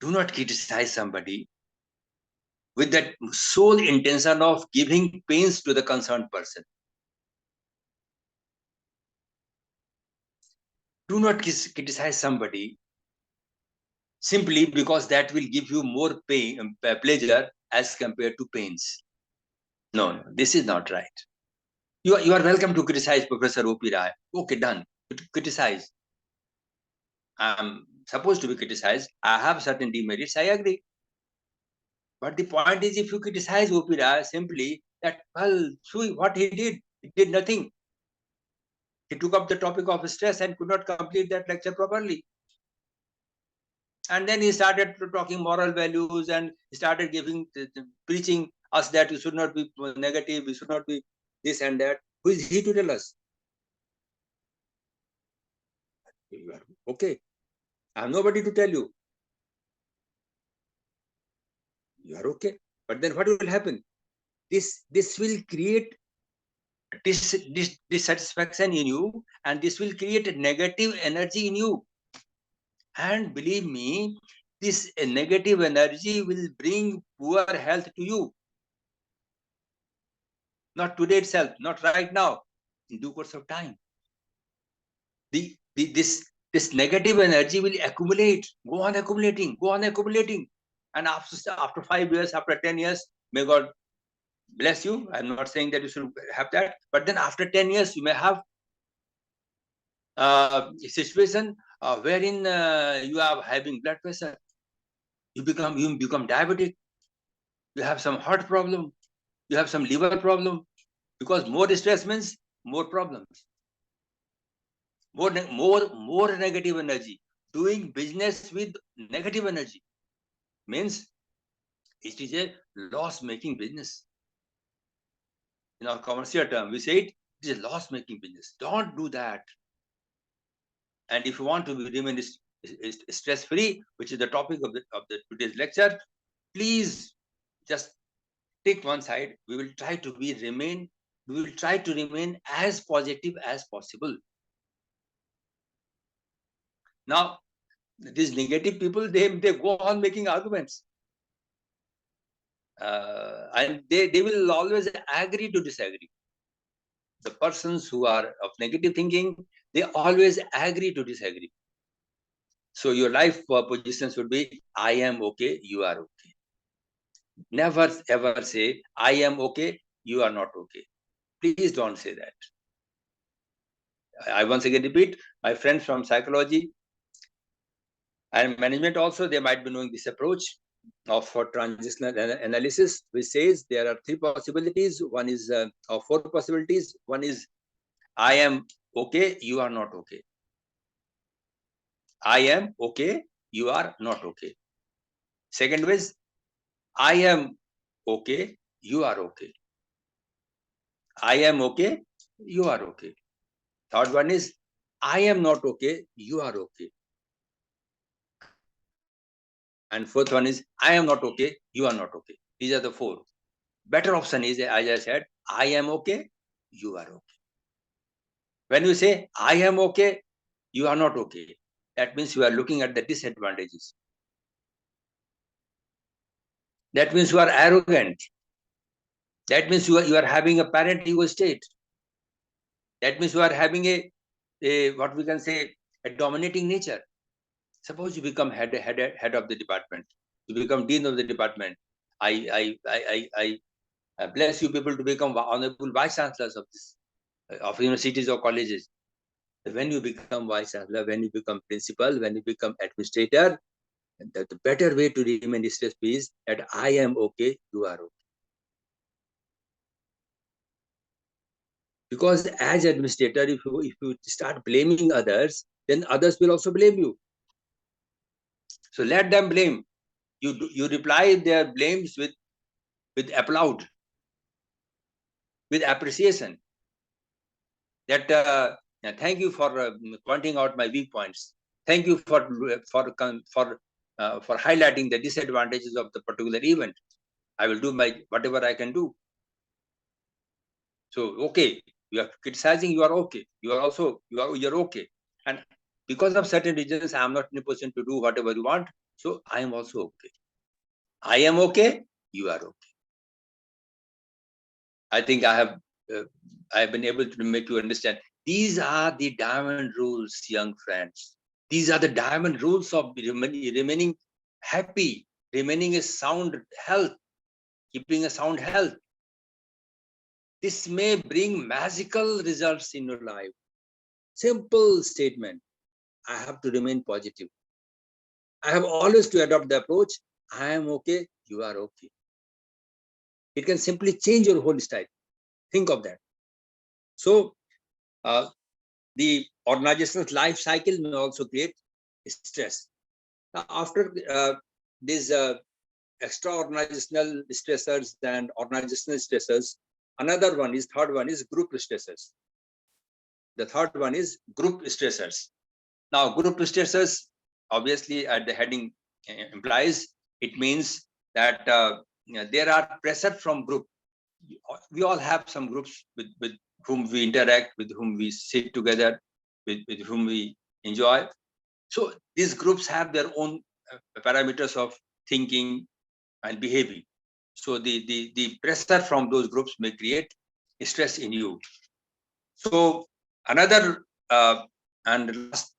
Do not criticize somebody with that sole intention of giving pains to the concerned person. Do not criticize somebody simply because that will give you more pain, pleasure as compared to pains. No, this is not right. You are welcome to criticize Professor O.P. Rai. Okay, done. Criticize. I'm supposed to be criticized. I have certain demerits. I agree. But the point is, if you criticize O.P. Rai simply that, well, see what he did nothing. He took up the topic of stress and could not complete that lecture properly. And then he started talking moral values and started preaching us that we should not be negative, we should not be this and that. Who is he to tell us? Okay, I'm nobody to tell you. You are okay. But then what will happen? This will create dissatisfaction in you, and this will create a negative energy in you. And believe me, this negative energy will bring poor health to you. Not today itself, not right now, in due course of time. This negative energy will accumulate, go on accumulating. And after 5 years, after 10 years, may God bless you. I'm not saying that you should have that, but then after 10 years, you may have a situation wherein you are having blood pressure. You become diabetic. You have some heart problem. You have some liver problem, because more stress means more problems, more negative energy. Doing business with negative energy means it is a loss-making business. In our commercial term, we say it is a loss-making business. Don't do that. And if you want to remain stress-free, which is the topic of the today's lecture, please just take one side. We will try to remain as positive as possible. Now, these negative people, they go on making arguments. And they will always agree to disagree. The persons who are of negative thinking, they always agree to disagree. So your life position should be, I am okay, you are okay. Never ever say, I am okay, you are not okay. Please don't say that. I once again repeat, my friends from psychology and management also, they might be knowing this approach of transitional analysis, which says there are 3 possibilities. One is, or 4 possibilities. One is, I am okay, you are not okay. I am okay, you are not okay. Second is, I am okay, you are okay. I am okay, you are okay. Third one is, I am not okay, you are okay. And fourth one is, I am not okay, you are not okay. These are the 4. Better option is, as I said, I am okay, you are okay. When you say, I am okay, you are not okay, that means you are looking at the disadvantages. That means you are arrogant. That means you are having a parent ego state. That means you are having a what we can say, a dominating nature. Suppose you become head of the department. You become dean of the department. I bless you people to become honorable vice chancellors of this of universities or colleges. When you become vice chancellor, when you become principal, when you become administrator, the better way to remain stress-free is that I am okay, you are okay. Because as administrator, if you start blaming others, then others will also blame you. So let them blame. You reply their blames with applaud, with appreciation. That thank you for pointing out my weak points. Thank you for highlighting the disadvantages of the particular event. I will do whatever I can do. So okay, You are criticizing, you are okay. You are also, you're okay. And because of certain reasons, I am not in a position to do whatever you want. So I am also okay. I am okay. You are okay. I think I have been able to make you understand. These are the diamond rules, young friends. These are the diamond rules of remaining happy, remaining a sound health, keeping a sound health. This may bring magical results in your life. Simple statement. I have to remain positive. I have always to adopt the approach. I am okay. You are okay. It can simply change your whole style. Think of that. So, the organizational life cycle may also create stress. Now, after these extra organizational stressors and organizational stressors, another one is, third one is group stressors. The third one is group stressors. Now, group stressors, obviously, at the heading implies, it means that there are pressure from group. We all have some groups with whom we interact, with whom we sit together, with whom we enjoy. So these groups have their own parameters of thinking and behaving. So the pressure from those groups may create stress in you. So another and last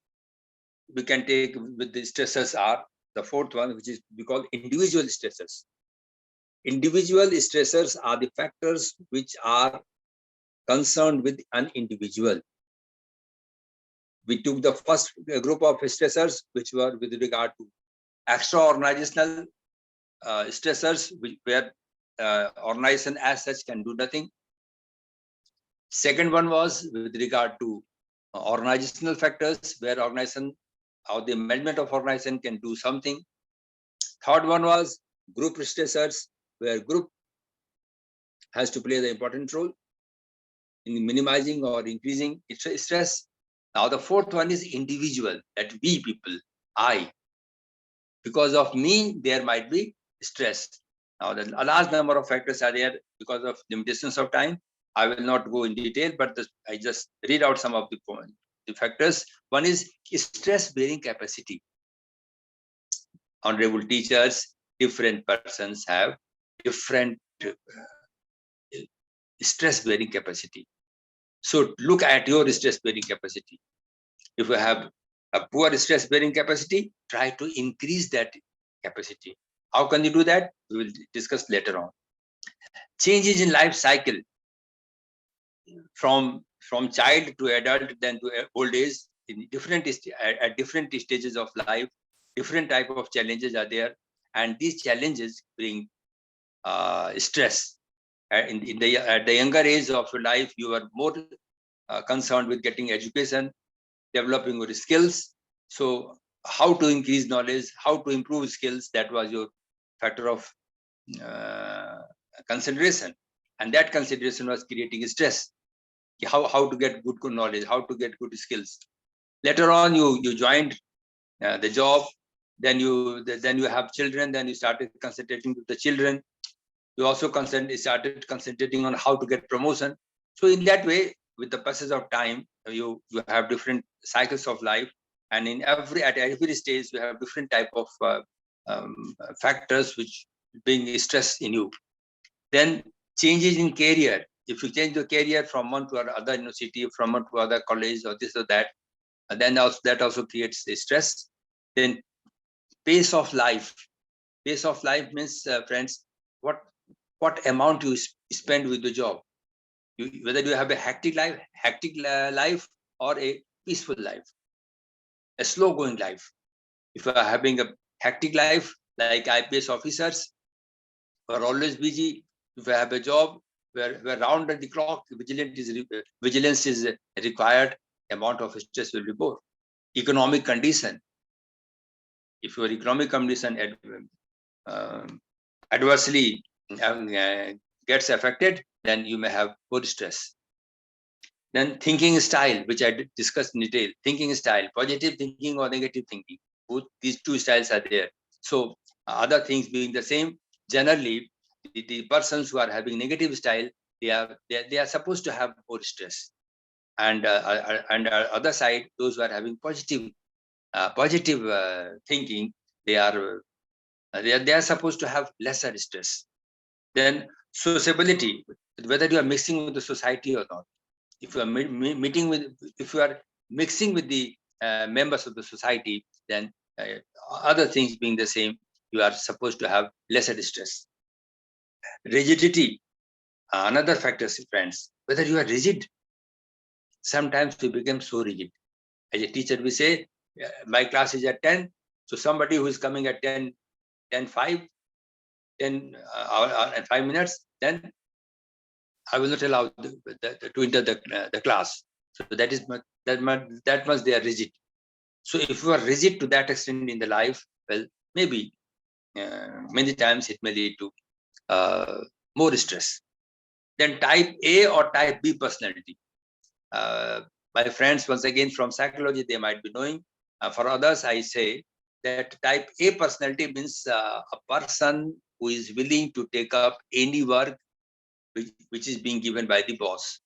we can take with the stressors are the fourth one, which is we call individual stressors. Individual stressors are the factors which are concerned with an individual. We took the first group of stressors, which were with regard to extra organizational stressors, where organization as such can do nothing. Second one was with regard to organizational factors, where organization or the management of organization can do something. Third one was group stressors, where group has to play the important role in minimizing or increasing stress. Now the fourth one is individual, that we people, I. Because of me, there might be stress. Now the large number of factors are there because of limitations of time. I will not go in detail, but I just read out some of the factors. One is stress-bearing capacity. Honorable teachers, different persons have different stress-bearing capacity. So look at your stress-bearing capacity. If you have a poor stress-bearing capacity, try to increase that capacity. How can you do that? We will discuss later on. Changes in life cycle from child to adult, then to old age, in different at different stages of life, different type of challenges are there, and these challenges bring stress. At the younger age of your life, you are more concerned with getting education, developing your skills. So how to increase knowledge, how to improve skills, that was your factor of consideration. And that consideration was creating stress. How to get good knowledge, how to get good skills. Later on, you joined the job, then you have children, then you started concentrating with the children. You also started concentrating on how to get promotion. So in that way, with the passage of time, you have different cycles of life, and at every stage you have different type of factors which bring stress in you. Then changes in career. If you change your career from one to other university, from one to other college, or this or that, then that also creates stress. Then pace of life. Pace of life means, friends, what amount you spend with the job. Whether you have a hectic life or a peaceful life, a slow going life. If you are having a hectic life, like IPS officers who are always busy, if you have a job where round the clock vigilance is required, amount of stress will be more. Economic condition. If your economic condition adversely gets affected, then you may have more stress. Then thinking style, which I discussed in detail. Thinking style, positive thinking or negative thinking. Both these two styles are there. So other things being the same, generally the persons who are having negative style, they are supposed to have more stress. And other side, those who are having positive thinking, they are supposed to have lesser stress. Then sociability, whether you are mixing with the society or not. If you are if you are mixing with the members of the society, then other things being the same, you are supposed to have lesser stress. Rigidity, another factor, friends. Whether you are rigid, sometimes we become so rigid. As a teacher, we say, my class is at 10. So somebody who is coming at 10, 5, 10 and 5 minutes, then I will not allow to enter the class. So that much they are rigid. So if you are rigid to that extent in the life, well, maybe many times it may lead to more stress. Then type A or type B personality. My friends, once again from psychology, they might be knowing. For others, I say that type A personality means a person who is willing to take up any work which is being given by the boss.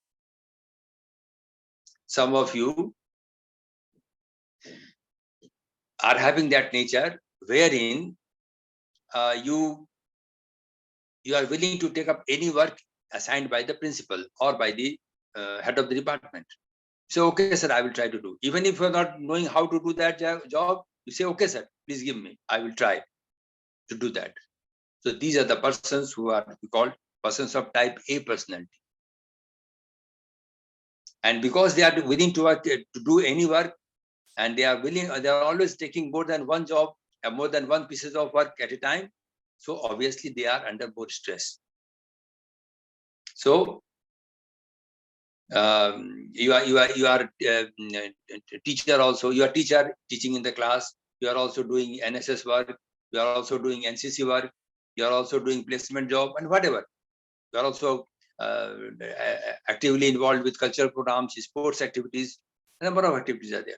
Some of you are having that nature wherein you are willing to take up any work assigned by the principal or by the head of the department. So, okay, sir, I will try to do. Even if you're not knowing how to do that job, you say, okay, sir, please give me. I will try to do that. So these are the persons who are called persons of type A personality. And because they are willing to do any work, and they are always taking more than one job, more than one pieces of work at a time. So obviously they are under more stress. So you are teacher also. You are teacher teaching in the class. You are also doing NSS work. You are also doing NCC work. You are also doing placement job and whatever. You are also actively involved with cultural programs, sports activities. A number of activities are there.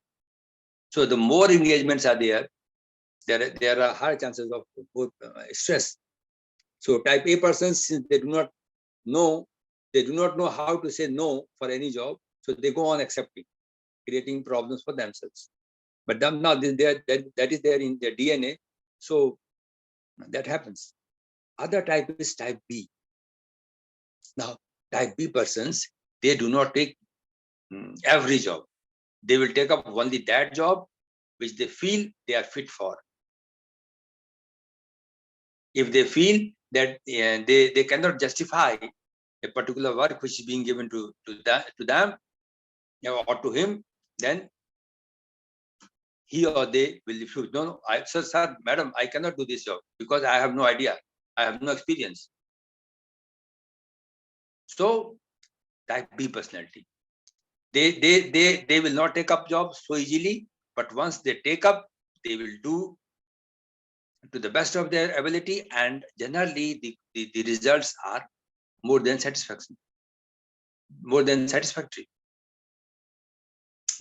So the more engagements are there, there are higher chances of more stress. So type A persons, since they do not know how to say no for any job, so they go on accepting, creating problems for themselves. But now that is there in their DNA, so that happens. Other type is type B. Now, type B persons, they do not take every job. They will take up only that job which they feel they are fit for. If they feel that they cannot justify a particular work which is being given to them or to him, then he or they will refuse. No, sir, madam, I cannot do this job because I have no idea. I have no experience. So type B personality. They will not take up jobs so easily, but once they take up, they will do to the best of their ability, and generally the results are more than satisfactory.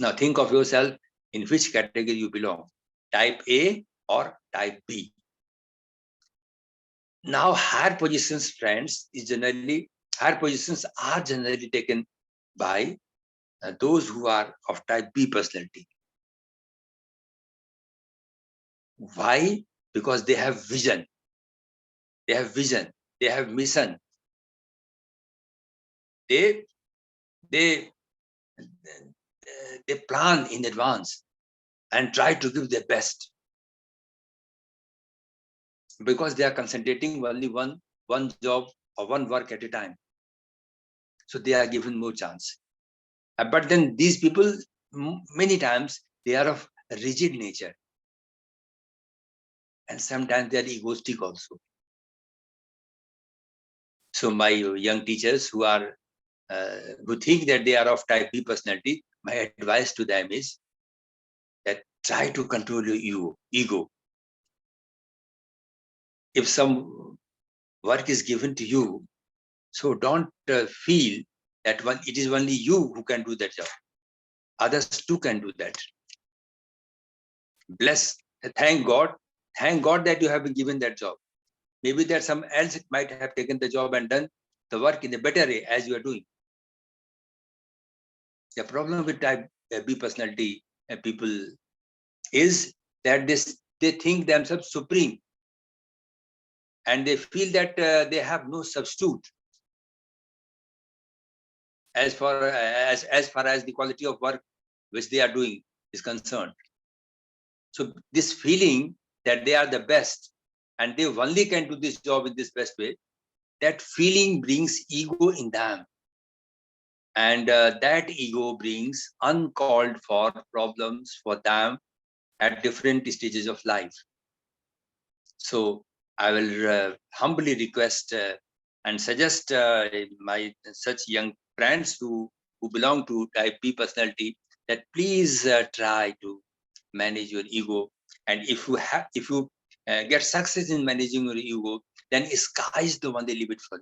Now think of yourself in which category you belong, type A or type B. Now higher positions, friends, higher positions are generally taken by those who are of type B personality. Why? Because they have vision. They have vision. They have mission. They plan in advance and try to give their best, because they are concentrating only one job or one work at a time. So they are given more chance. But then these people, many times, they are of rigid nature. And sometimes they are egoistic also. So my young teachers who think that they are of type B personality, my advice to them is that try to control your ego. If some work is given to you, so don't feel that it is only you who can do that job. Others too can do that. Thank God that you have been given that job. Maybe that some else might have taken the job and done the work in a better way as you are doing. The problem with type B personality people is that they think themselves supreme, and they feel that they have no substitute as far as the quality of work which they are doing is concerned. So this feeling that they are the best and they only can do this job in this best way, that feeling brings ego in them, and that ego brings uncalled for problems for them at different stages of life. So I will humbly request and suggest my such young friends who belong to type B personality that please try to manage your ego. And if you get success in managing your ego, then sky is the one they leave it for.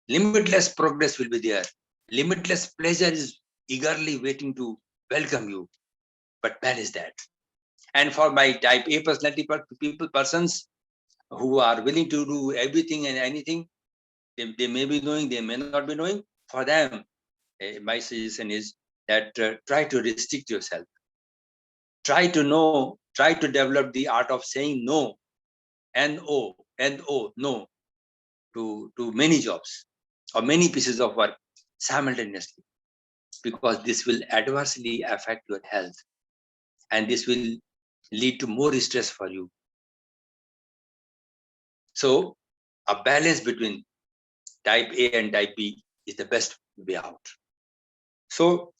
Limitless progress will be there. Limitless pleasure is eagerly waiting to welcome you. But manage that. And for my type A personality persons who are willing to do everything and anything, they may be knowing, they may not be knowing. For them, my suggestion is that try to restrict yourself. Try to develop the art of saying no, no, to many jobs or many pieces of work simultaneously, because this will adversely affect your health and this will lead to more stress for you. So a balance between type A and type B is the best way out. So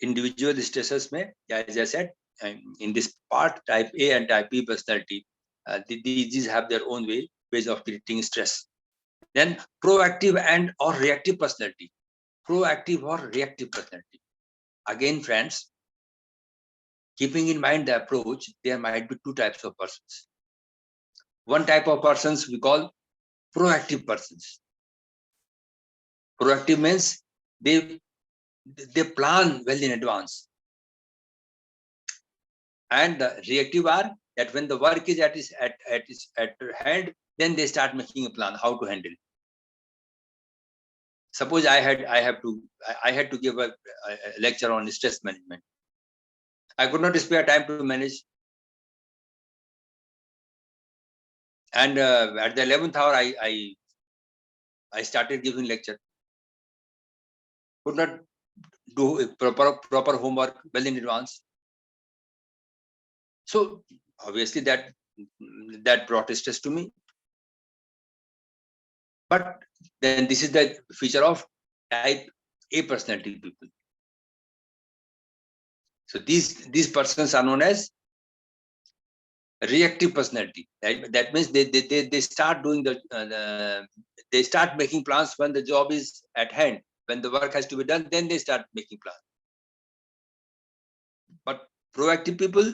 individual stresses may, as I said, in this part, type A and type B personality, these have their own ways of creating stress. Then proactive and or reactive personality. Proactive or reactive personality. Again, friends, keeping in mind the approach, there might be two types of persons. One type of persons we call proactive persons. Proactive means they plan well in advance. And the reactive are that when the work is at hand, then they start making a plan how to handle it. Suppose I had to give a lecture on stress management. I could not spare time to manage. And at the 11th hour, I started giving lecture. Could not do proper homework well in advance. So obviously that brought stress to me. But then this is the feature of type A personality people. So these persons are known as reactive personality. That means they start doing they start making plans when the job is at hand. When the work has to be done, then they start making plans. But proactive people,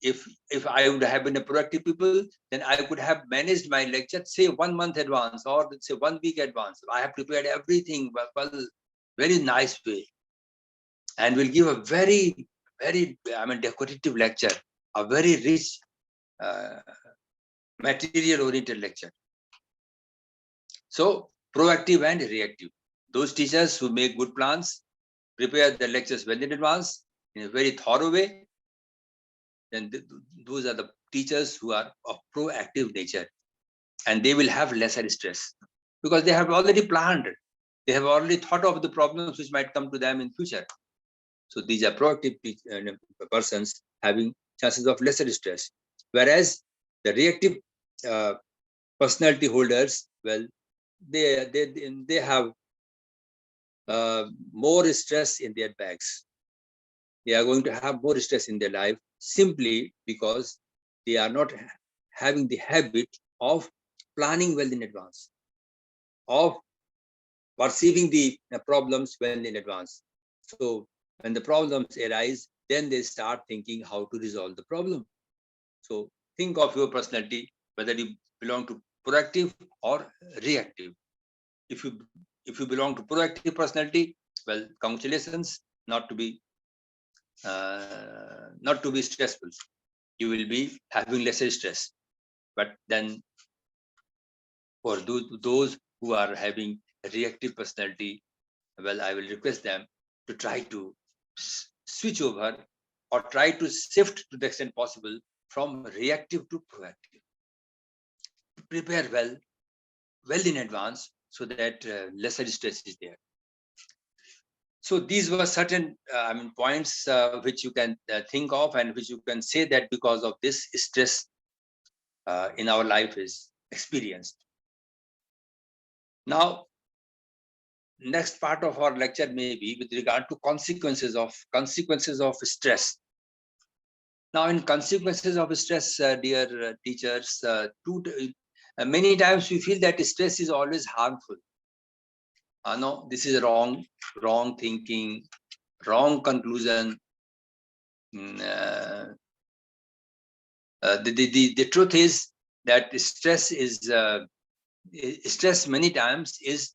if I would have been a proactive people, then I could have managed my lecture, say 1 month advance or let's say 1 week advance. I have prepared everything well, very nice way, and will give a very decorative lecture, a very rich material oriented lecture. So proactive and reactive, those teachers who make good plans, prepare the lectures well in advance in a very thorough way, then those are the teachers who are of proactive nature, and they will have lesser stress because they have already planned, they have already thought of the problems which might come to them in future. So these are proactive persons having chances of lesser stress, whereas the reactive personality holders, well, they have more stress in their bags. They are going to have more stress in their life simply because they are not having the habit of planning well in advance, of perceiving the problems well in advance. So when the problems arise, then they start thinking how to resolve the problem. So think of your personality, whether you belong to proactive or reactive. If you belong to proactive personality, well, congratulations, not to be stressful. You will be having lesser stress. But then For those who are having a reactive personality, well, I will request them to try to switch over or try to shift to the extent possible from reactive to proactive. Prepare well in advance so that lesser stress is there. So these were certain points which you can think of and which you can say that because of this stress in our life is experienced. Now, next part of our lecture may be with regard to consequences of stress. Now, in consequences of stress, dear teachers, many times we feel that stress is always harmful. No, this is wrong thinking, wrong conclusion. The truth is that stress many times is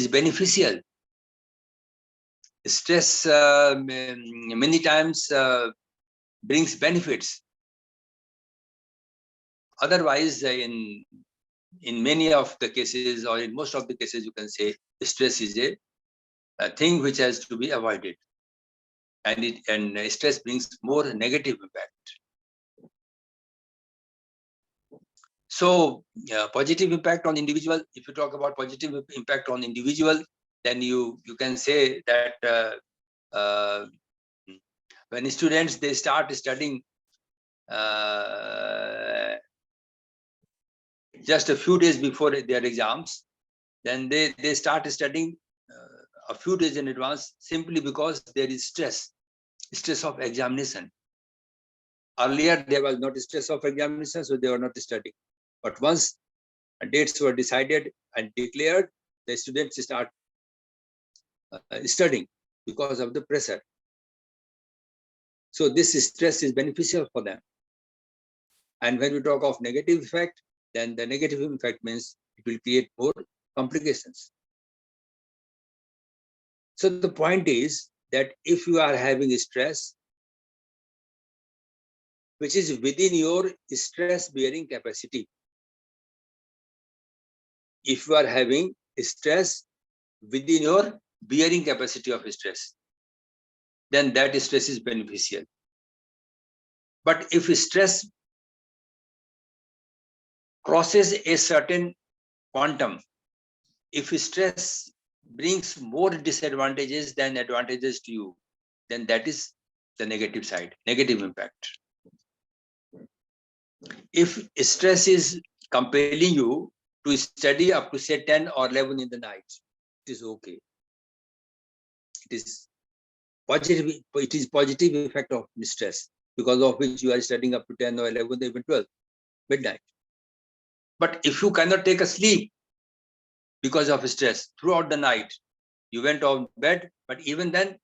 beneficial. Stress many times brings benefits. Otherwise, in many of the cases, or in most of the cases, you can say stress is a thing which has to be avoided, and stress brings more negative impact. So, positive impact on individual. If you talk about positive impact on individual, then you can say that when students they start studying just a few days before their exams, then they start studying a few days in advance simply because there is stress of examination. Earlier there was not stress of examination, so they were not studying. But once dates were decided and declared, the students start studying because of the pressure. So this stress is beneficial for them. And when we talk of negative effect, then the negative effect means it will create more complications. So the point is that if you are having stress, which is within your stress-bearing capacity, if you are having stress within your bearing capacity of stress, then that stress is beneficial. But if stress crosses a certain quantum, if stress brings more disadvantages than advantages to you, then that is the negative side, negative impact. If stress is compelling you to study up to say 10 or 11 in the night, it is okay. It is positive effect of stress, because of which you are studying up to 10 or 11, even 12, midnight. But if you cannot take a sleep because of stress throughout the night, you went on bed, but even then,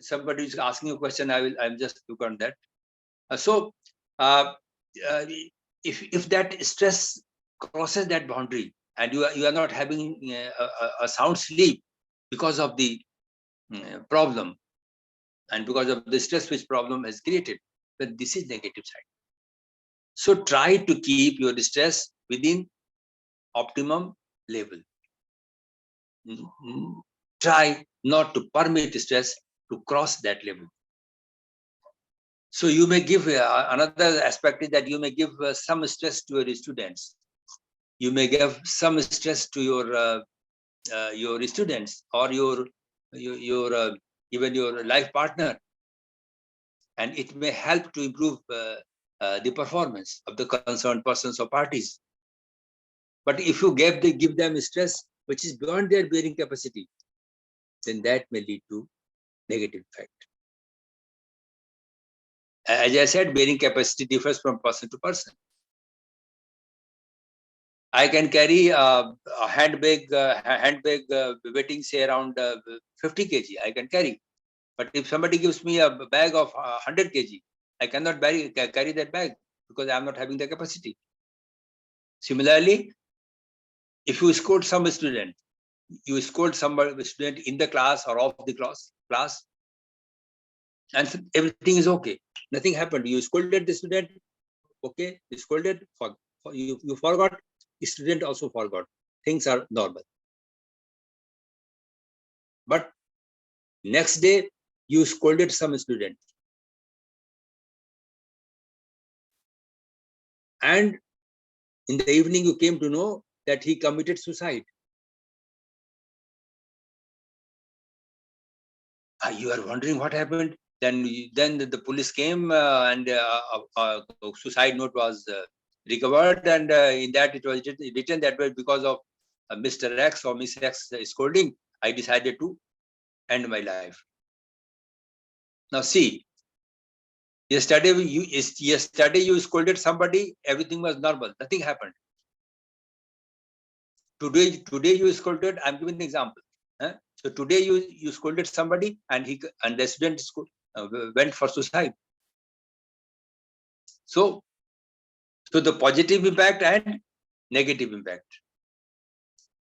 somebody is asking a question, I'll just look on that. If that stress crosses that boundary and you are not having a sound sleep because of the problem and because of the stress which problem has created, then this is negative side. So try to keep your stress within optimum level. Try not to permit stress to cross that level. So you may give another aspect is that you may give some stress to your students. You may give some stress to your students or your even your life partner, and it may help to improve the performance of the concerned persons or parties. But if you give them stress which is beyond their bearing capacity, then that may lead to negative effect. As I said, bearing capacity differs from person to person. I can carry a handbag weighing say around 50 kg. I can carry, but if somebody gives me a bag of 100 kg, I cannot carry that bag because I am not having the capacity. Similarly, if you scold some student, you scold some student in the class or off the class, and everything is okay. Nothing happened. You scolded the student, okay? You scolded, you forgot. The student also forgot. Things are normal. But next day, you scolded some student, and in the evening you came to know that he committed suicide. You are wondering what happened. Then the police came, and suicide note was recovered, and in that it was written that way because of Mr. X or Miss X scolding, I decided to end my life. Now see, yesterday you scolded somebody, everything was normal, nothing happened. Today you scolded. I'm giving an example. So today you scolded somebody, and the student went for suicide. So the positive impact and negative impact,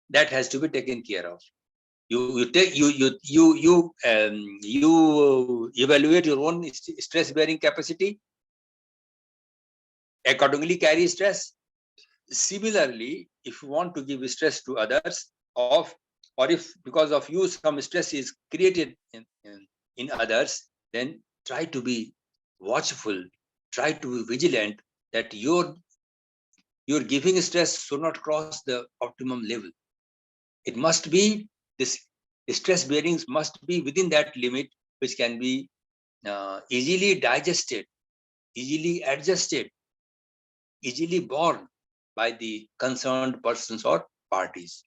that has to be taken care of. You evaluate your own stress bearing capacity, accordingly carry stress. Similarly, if you want to give stress to others, or if because of you some stress is created in others, then try to be watchful, try to be vigilant that your giving stress should not cross the optimum level. It must be, this stress bearings must be within that limit, which can be easily digested, easily adjusted, easily borne by the concerned persons or parties.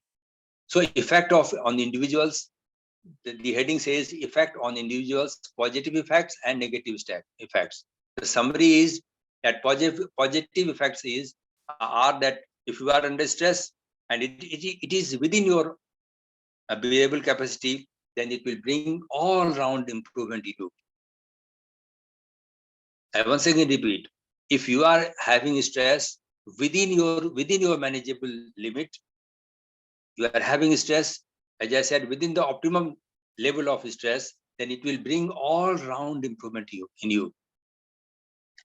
So effect on the individuals, the heading says effect on individuals, positive effects and negative effects. The summary is that positive effects are that if you are under stress and it is within your bearable capacity, then it will bring all round improvement in you. I once again repeat, if you are having stress within your manageable limit, you are having stress, as I said, within the optimum level of stress, then it will bring all round improvement in you.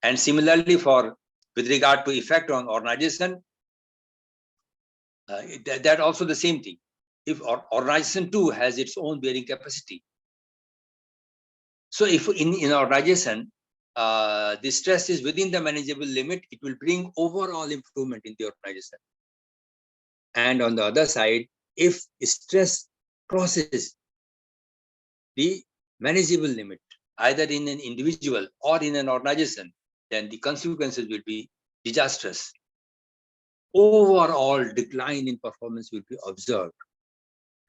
And similarly, with regard to effect on organization, that also the same thing. If organization too has its own bearing capacity. So if in organization, the stress is within the manageable limit, it will bring overall improvement in the organization. And on the other side, if stress crosses the manageable limit, either in an individual or in an organization, then the consequences will be disastrous. Overall decline in performance will be observed.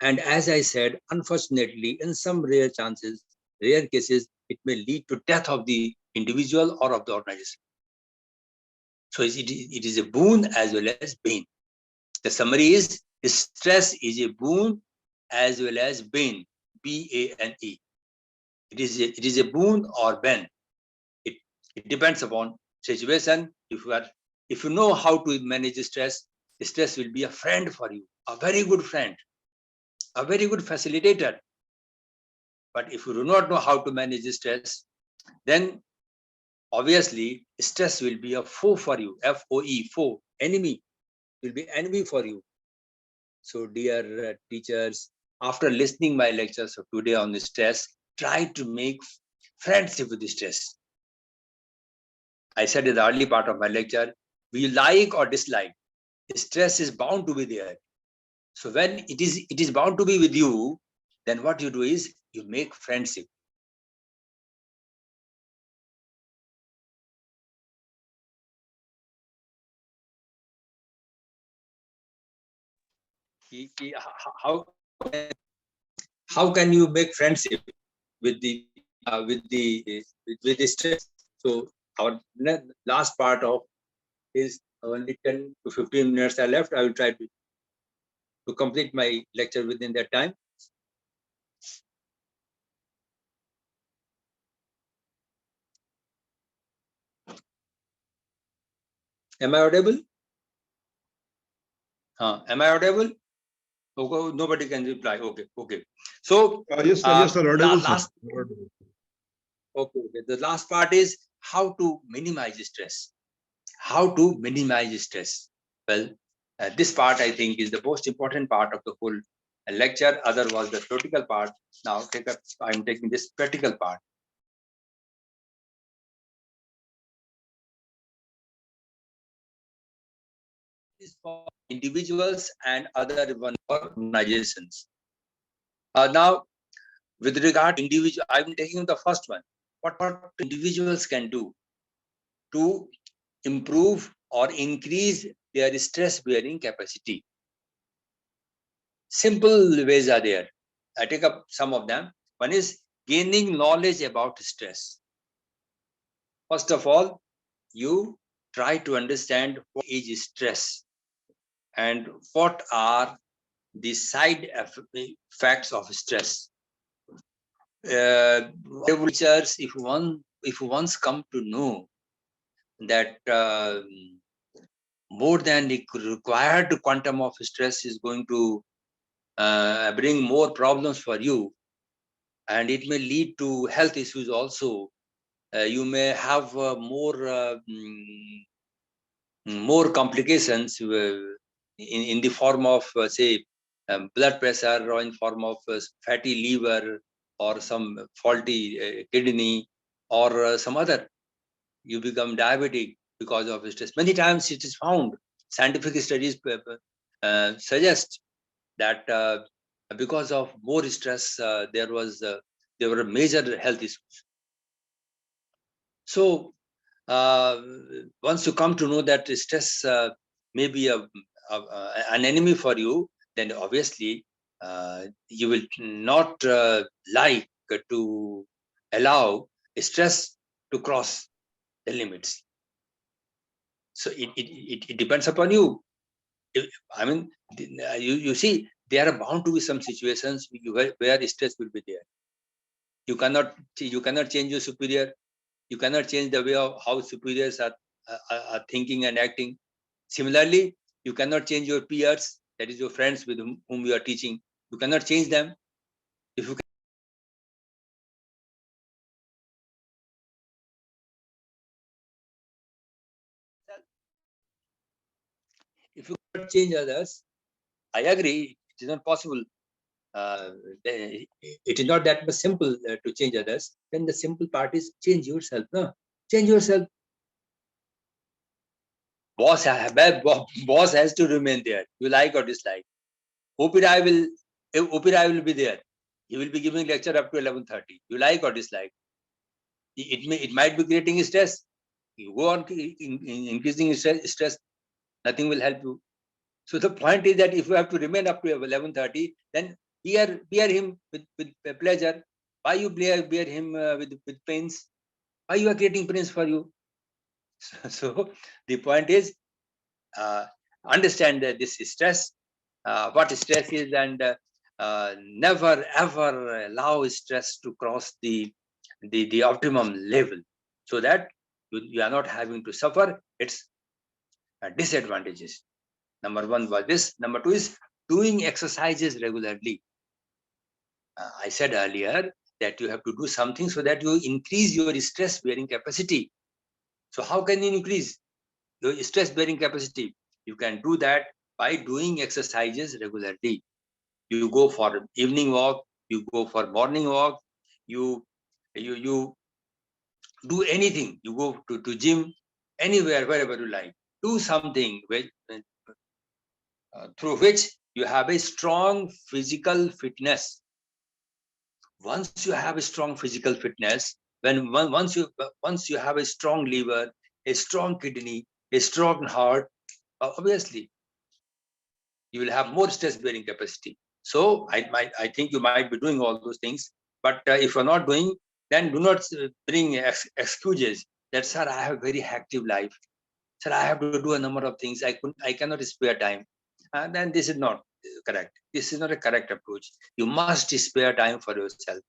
And as I said, unfortunately, in some rare cases, it may lead to death of the individual or of the organization. So it is a boon as well as bane. The summary is stress is a boon as well as bane, B-A-N-E. It is a boon or bane. It depends upon situation. If you know how to manage stress will be a friend for you, a very good friend, a very good facilitator. But if you do not know how to manage stress, then obviously stress will be a foe for you. F-O-E, foe, enemy, will be enemy for you. So dear teachers, after listening my lectures of today on the stress, try to make friendship with the stress. I said in the early part of my lecture, we like or dislike, stress is bound to be there. So when it is bound to be with you, then what you do is you make friendship. How can you make friendship with the stress? So our last part of is only 10 to 15 minutes are left. I will try to complete my lecture within that time. Am I audible? Am I audible? Okay, nobody can reply. Okay. So yes, sir. Yes, sir. Audible, last. sir. Okay. The last part is how to minimize stress. How to minimize stress. Well, this part I think is the most important part of the whole lecture. Other was the theoretical part. Now I'm taking this practical part. Is for individuals and other organizations. Now, with regard to individual, I'm taking the first one. What individuals can do to improve or increase their stress bearing capacity? Simple ways are there. I take up some of them. One is gaining knowledge about stress. First of all, you try to understand what is stress and what are the side effects of stress. Teachers, if once come to know that more than the required quantum of stress is going to bring more problems for you, and it may lead to health issues also. You may have more complications in the form of say blood pressure, or in form of fatty liver, or some faulty kidney, or some other. You become diabetic because of stress. Many times it is found, scientific studies suggest that because of more stress, there were major health issues. So once you come to know that stress may be an enemy for you, then obviously you will not like to allow stress to cross the limits. So it depends upon you. I mean, you see, there are bound to be some situations where stress will be there. You cannot change your superior. You cannot change the way of how superiors are thinking and acting. Similarly, you cannot change your peers, that is your friends with whom you are teaching. You cannot change them. If you cannot change others, I agree, it is not possible. It is not that much simple to change others. Then the simple part is change yourself. No, change yourself. Boss has to remain there. You like or dislike. OPI will be there. He will be giving lecture up to 11:30. You like or dislike. It might be creating stress. You go on increasing stress, nothing will help you. So the point is that if you have to remain up to 11:30, then bear him with pleasure. Why you bear him with pains? Why you are creating pains for you? So the point is, understand this stress, what stress is, and never ever allow stress to cross the optimum level, so that you are not having to suffer its disadvantages. Number one was this. Number two is doing exercises regularly. I said earlier that you have to do something so that you increase your stress bearing capacity. So how can you increase your stress bearing capacity? You can do that by doing exercises regularly. You go for evening walk, you go for morning walk, you do anything. You go to gym, anywhere, wherever you like. Do something through which you have a strong physical fitness. Once you have a strong physical fitness, once you have a strong liver, a strong kidney, a strong heart, obviously you will have more stress bearing capacity. So I think you might be doing all those things, but if you're not doing, then do not bring excuses that, sir, I have a very active life, sir, I have to do a number of things, I cannot spare time. And then this is not correct. This is not a correct approach. You must spare time for yourself.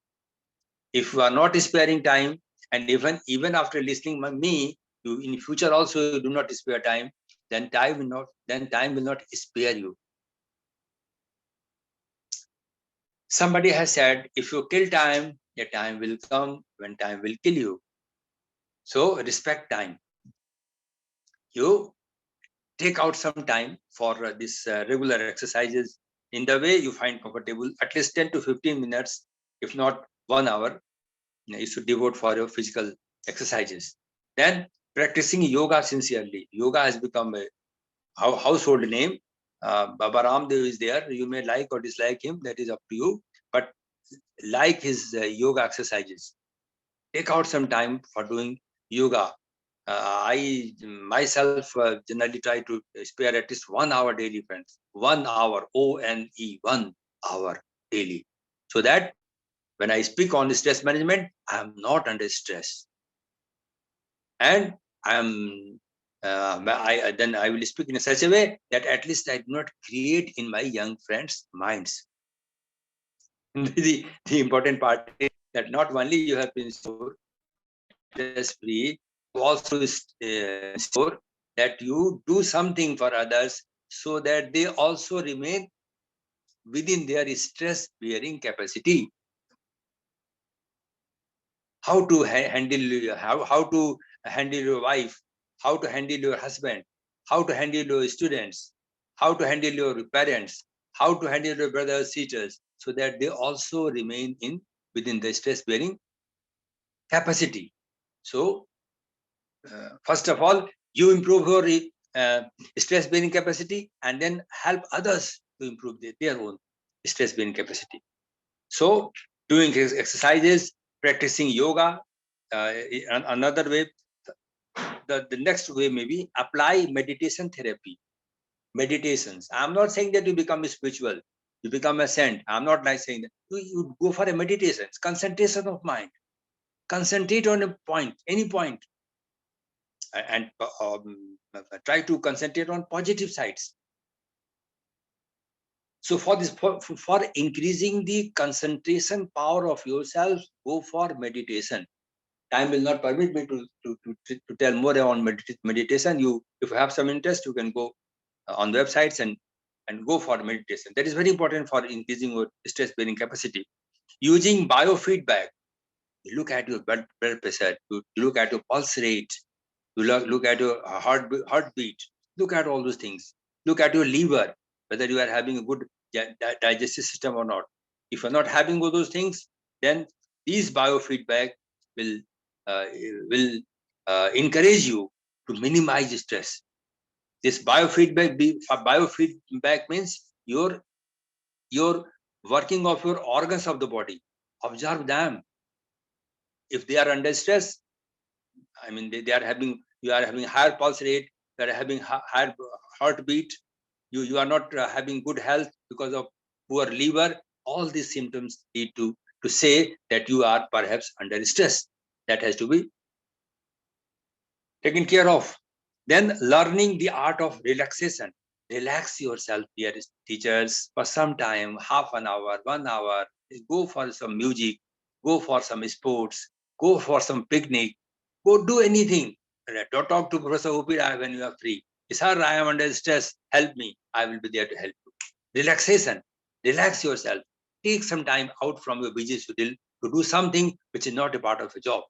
If you are not sparing time, and even after listening to me, you in future also you do not spare time, then time will not spare you. Somebody has said, if you kill time, a time will come when time will kill you. So respect time. You take out some time for this regular exercises in the way you find comfortable, at least 10 to 15 minutes, if not 1 hour, you should devote for your physical exercises. Then practicing yoga sincerely. Yoga has become a household name. Baba Ramdev is there. You may like or dislike him. That is up to you. But like his yoga exercises, take out some time for doing yoga. I myself generally try to spare at least 1 hour daily, friends. 1 hour, ONE, 1 hour daily. So that when I speak on stress management, I am not under stress. And I am, then I will speak in such a way that at least I do not create in my young friends' minds. The important part is that not only you have to ensure stress free, you also ensure that you do something for others so that they also remain within their stress bearing capacity. How to handle how to handle your wife, how to handle your husband, how to handle your students, how to handle your parents, how to handle your brothers, sisters, so that they also remain in within the stress bearing capacity. So first of all, you improve your stress bearing capacity and then help others to improve their own stress bearing capacity. So doing exercises, practicing yoga, another way, the next way maybe apply meditation therapy. Meditations. I'm not saying that you become spiritual, you become a saint. I'm not like saying that. You go for a meditation, concentration of mind. Concentrate on a point, any point, and try to concentrate on positive sides. So for this, for increasing the concentration power of yourself, go for meditation. Time will not permit me to tell more on meditation. You, if you have some interest, you can go on the websites and go for meditation. That is very important for increasing your stress bearing capacity. Using biofeedback, you look at your blood pressure, you look at your pulse rate, you look at your heartbeat, look at all those things. Look at your liver, whether you are having a good digestive system or not. If you're not having all those things, then these biofeedback will uh, will encourage you to minimize stress. This biofeedback means your working of your organs of the body. Observe them. If they are under stress, I mean, they are having, you are having higher pulse rate, you are having higher heartbeat, you are not having good health because of poor liver. All these symptoms lead to say that you are perhaps under stress. That has to be taken care of. Then learning the art of relaxation. Relax yourself, dear teachers, for some time, half an hour, 1 hour. Go for some music, go for some sports, go for some picnic, go do anything. Don't talk to Professor Upira when you are free. Sir, I am under stress. Help me. I will be there to help you. Relaxation. Relax yourself. Take some time out from your busy schedule to do something which is not a part of a job.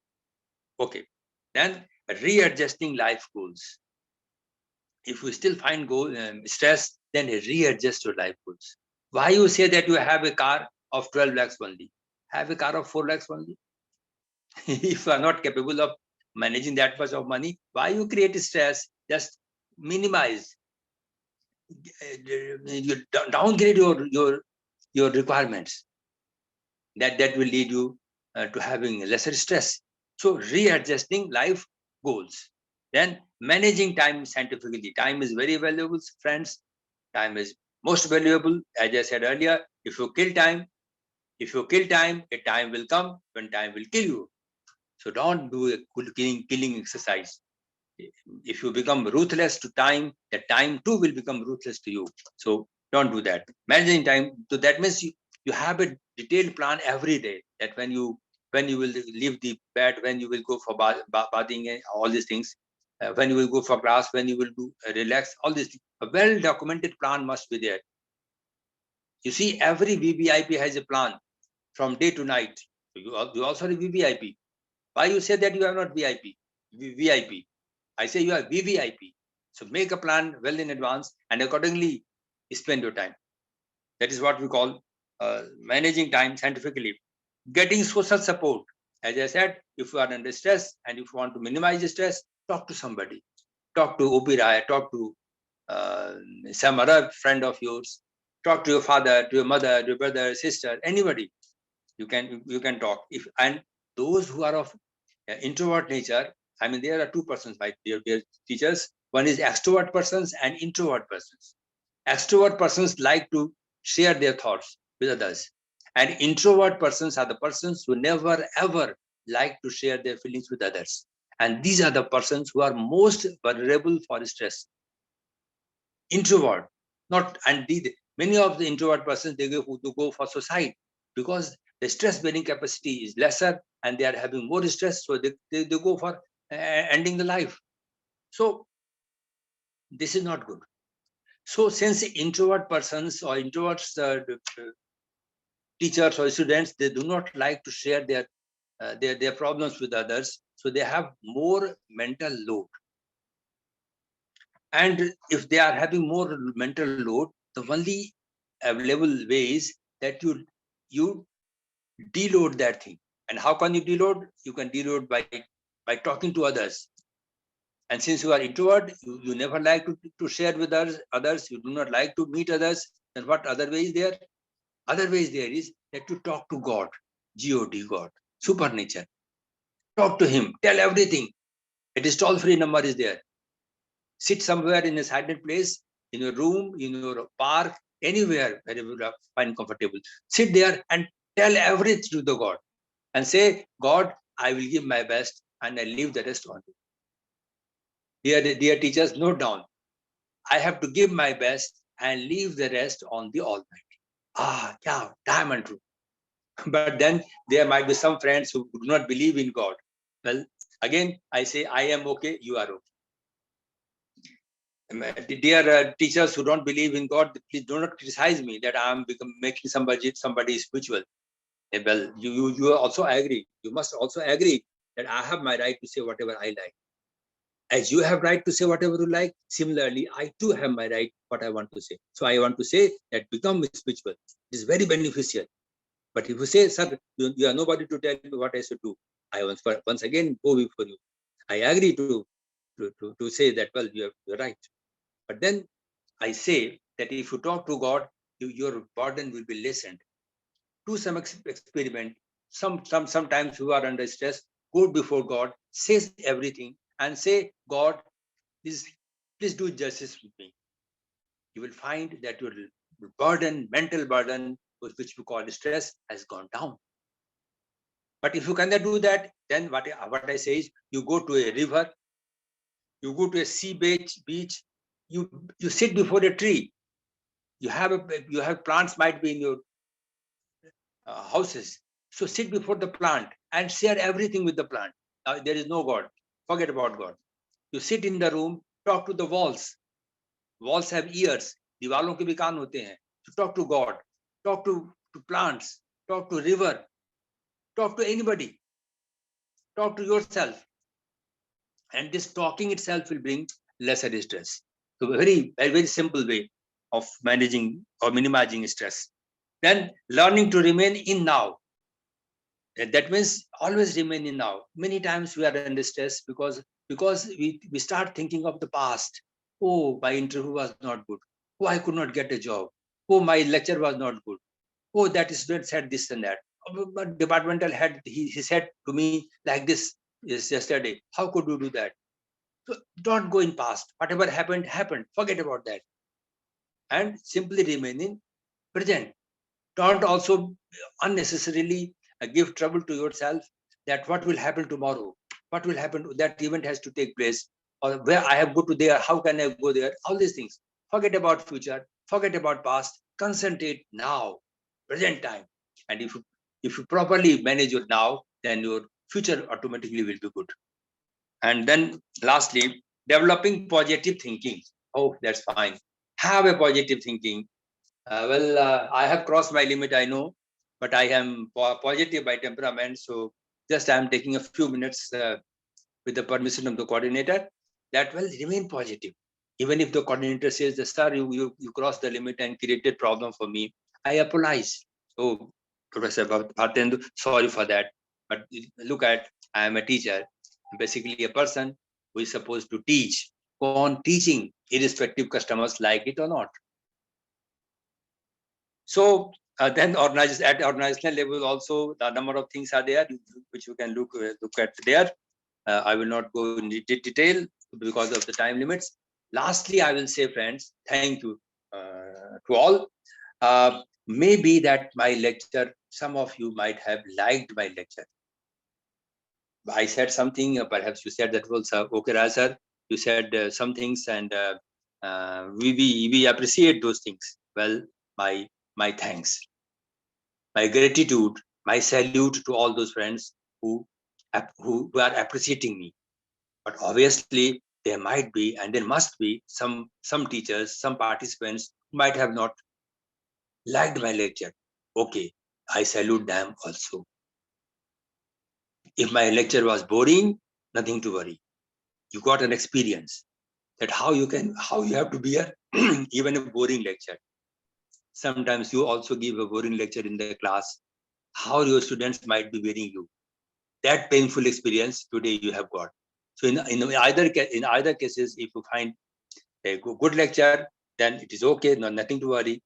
Okay. Then readjusting life goals. If you still find stress, then readjust your life goals. Why you say that you have a car of 12 lakhs only? Have a car of 4 lakhs only. If you are not capable of managing that much of money, why you create stress? Just minimize, you downgrade your requirements. That will lead you to having lesser stress. So readjusting life goals. Then managing time scientifically. Time is very valuable, friends. Time is most valuable. As I said earlier, if you kill time, a time will come when time will kill you. So don't do a killing exercise. If you become ruthless to time, the time too will become ruthless to you. So don't do that. Managing time, so that means you have a detailed plan every day, that when you will leave the bed, when you will go for bathing, all these things, when you will go for class, when you will do relax, all these things. A well documented plan must be there. You see, every VVIP has a plan from day to night. So you also are VVIP. Why you say that you are not VIP? VIP. I say you are VVIP. So make a plan well in advance and accordingly spend your time. That is what we call managing time scientifically. Getting social support. As I said, if you are under stress and if you want to minimize stress, talk to somebody. Talk to OP Rai, talk to some other friend of yours. Talk to your father, to your mother, to your brother, sister, anybody. You can talk. If and those who are of introvert nature, I mean, there are two persons, my dear teachers. One is extrovert persons and introvert persons. Extrovert persons like to share their thoughts with others, and introvert persons are the persons who never ever like to share their feelings with others. And these are the persons who are most vulnerable for stress. Introvert, not and many of the introvert persons they go for suicide because the stress bearing capacity is lesser and they are having more stress, so they go for ending the life. So this is not good. So since introvert persons or introverts teachers or students, they do not like to share their problems with others, so they have more mental load. And if they are having more mental load, the only available way is that you deload that thing. And how can you deload? You can deload by talking to others. And since you are introvert, you never like to share with others, you do not like to meet others, then what other way is there? Other ways there is that you talk to God, God, God, supernature. Talk to him, tell everything. It is toll-free number is there. Sit somewhere in a silent place, in your room, in your park, anywhere where you find comfortable. Sit there and tell everything to the God and say, God, I will give my best and I leave the rest on you. Dear teachers, note down. I have to give my best and leave the rest on the Almighty. Yeah, diamond true. But then there might be some friends who do not believe in God. Well, again, I say, I am okay, you are okay. Dear teachers who don't believe in God, please do not criticize me that I am making somebody spiritual. Well, you also agree. You must also agree that I have my right to say whatever I like. As you have right to say whatever you like, similarly, I too have my right what I want to say. So I want to say that become spiritual. It is very beneficial. But if you say, sir, you are nobody to tell me what I should do, I once again go before you. I agree to say that, well, you're right. But then I say that if you talk to God, your burden will be lessened. Do some experiment. Sometimes you are under stress, go before God, says everything, and say, God, please do justice with me. You will find that your burden, mental burden, which we call stress, has gone down. But if you cannot do that, then what I say is, you go to a river, you go to a sea beach, you sit before a tree. You have plants might be in your houses. So sit before the plant and share everything with the plant. There is no God. Forget about God. You sit in the room, talk to the walls. Walls have ears. दीवालों के भी कान होते हैं. So talk to God. Talk to plants. Talk to river. Talk to anybody. Talk to yourself. And this talking itself will bring lesser stress. So a very simple way of managing or minimizing stress. Then learning to remain in now. That means always remain in now. Many times we are under stress because we start thinking of the past. Oh, my interview was not good. Oh, I could not get a job. Oh, my lecture was not good. Oh, that student said this and that. But departmental head, he said to me like this yesterday. How could you do that? So don't go in past. Whatever happened, happened. Forget about that. And simply remain in present. Don't also unnecessarily give trouble to yourself that what will happen tomorrow? What will happen? That event has to take place. Or where I have go to there, how can I go there? All these things. Forget about future, forget about past, concentrate now, present time. And if you properly manage your now, then your future automatically will be good. And then lastly, developing positive thinking. Oh, that's fine. Have a positive thinking. I have crossed my limit, I know, but I am positive by temperament. So just I am taking a few minutes with the permission of the coordinator. That will remain positive. Even if the coordinator says, sir, you crossed the limit and created problem for me, I apologize. Oh, Professor Bhartendu, sorry for that. But look at, I am a teacher, basically a person who is supposed to teach, go on teaching, irrespective customers like it or not. So then at organizational level also, the number of things are there which you can look at there. I will not go in detail because of the time limits. Lastly, I will say, friends, thank you to all. Maybe that my lecture, some of you might have liked my lecture. I said something, perhaps you said that also, okay, sir, you said some things, and we appreciate those things. Well, my thanks, my gratitude, my salute to all those friends who are appreciating me. But obviously, there might be and there must be some teachers, some participants who might have not liked my lecture. Okay, I salute them also. If my lecture was boring, nothing to worry. You got an experience that how you have to bear even a boring lecture. Sometimes you also give a boring lecture in the class. How your students might be bearing you. That painful experience today you have got. So in either cases, if you find a good lecture, then it is okay, nothing to worry.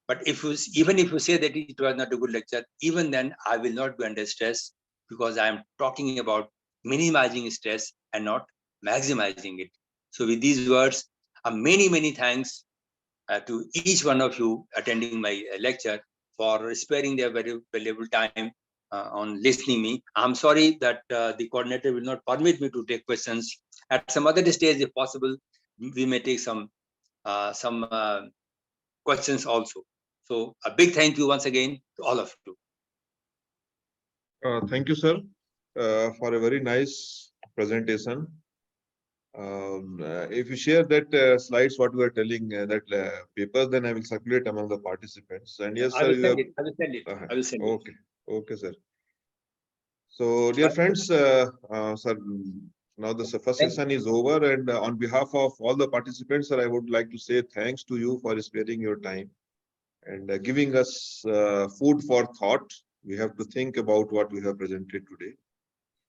But even if you say that it was not a good lecture, even then I will not be under stress, because I am talking about minimizing stress and not maximizing it. So with these words, many thanks to each one of you attending my lecture for sparing their very valuable time on listening me. I'm sorry that the coordinator will not permit me to take questions. At some other stage, if possible, we may take some questions also. So a big thank you once again to all of you. Thank you, sir, for a very nice presentation. If you share that slides, what you are telling, that papers, then I will circulate among the participants. And yes, I sir, will you send have. it. I will send it. I will send Okay, okay, sir. So, dear friends, sir, now the first session is over, and on behalf of all the participants, sir, I would like to say thanks to you for sparing your time and giving us food for thought. We have to think about what we have presented today.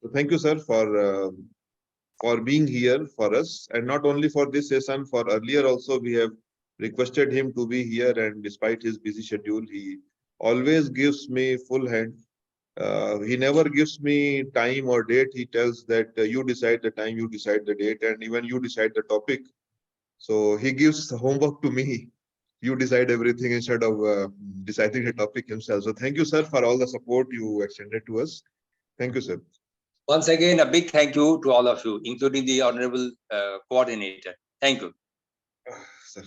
So, thank you, sir, for being here for us, and not only for this session, for earlier also we have requested him to be here, and despite his busy schedule, he always gives me full hand. He never gives me time or date. He tells that you decide the time, you decide the date, and even you decide the topic. So he gives homework to me. You decide everything instead of deciding the topic himself. So thank you, sir, for all the support you extended to us. Thank you, sir. Once again, a big thank you to all of you, including the honorable coordinator. Thank you. Sir.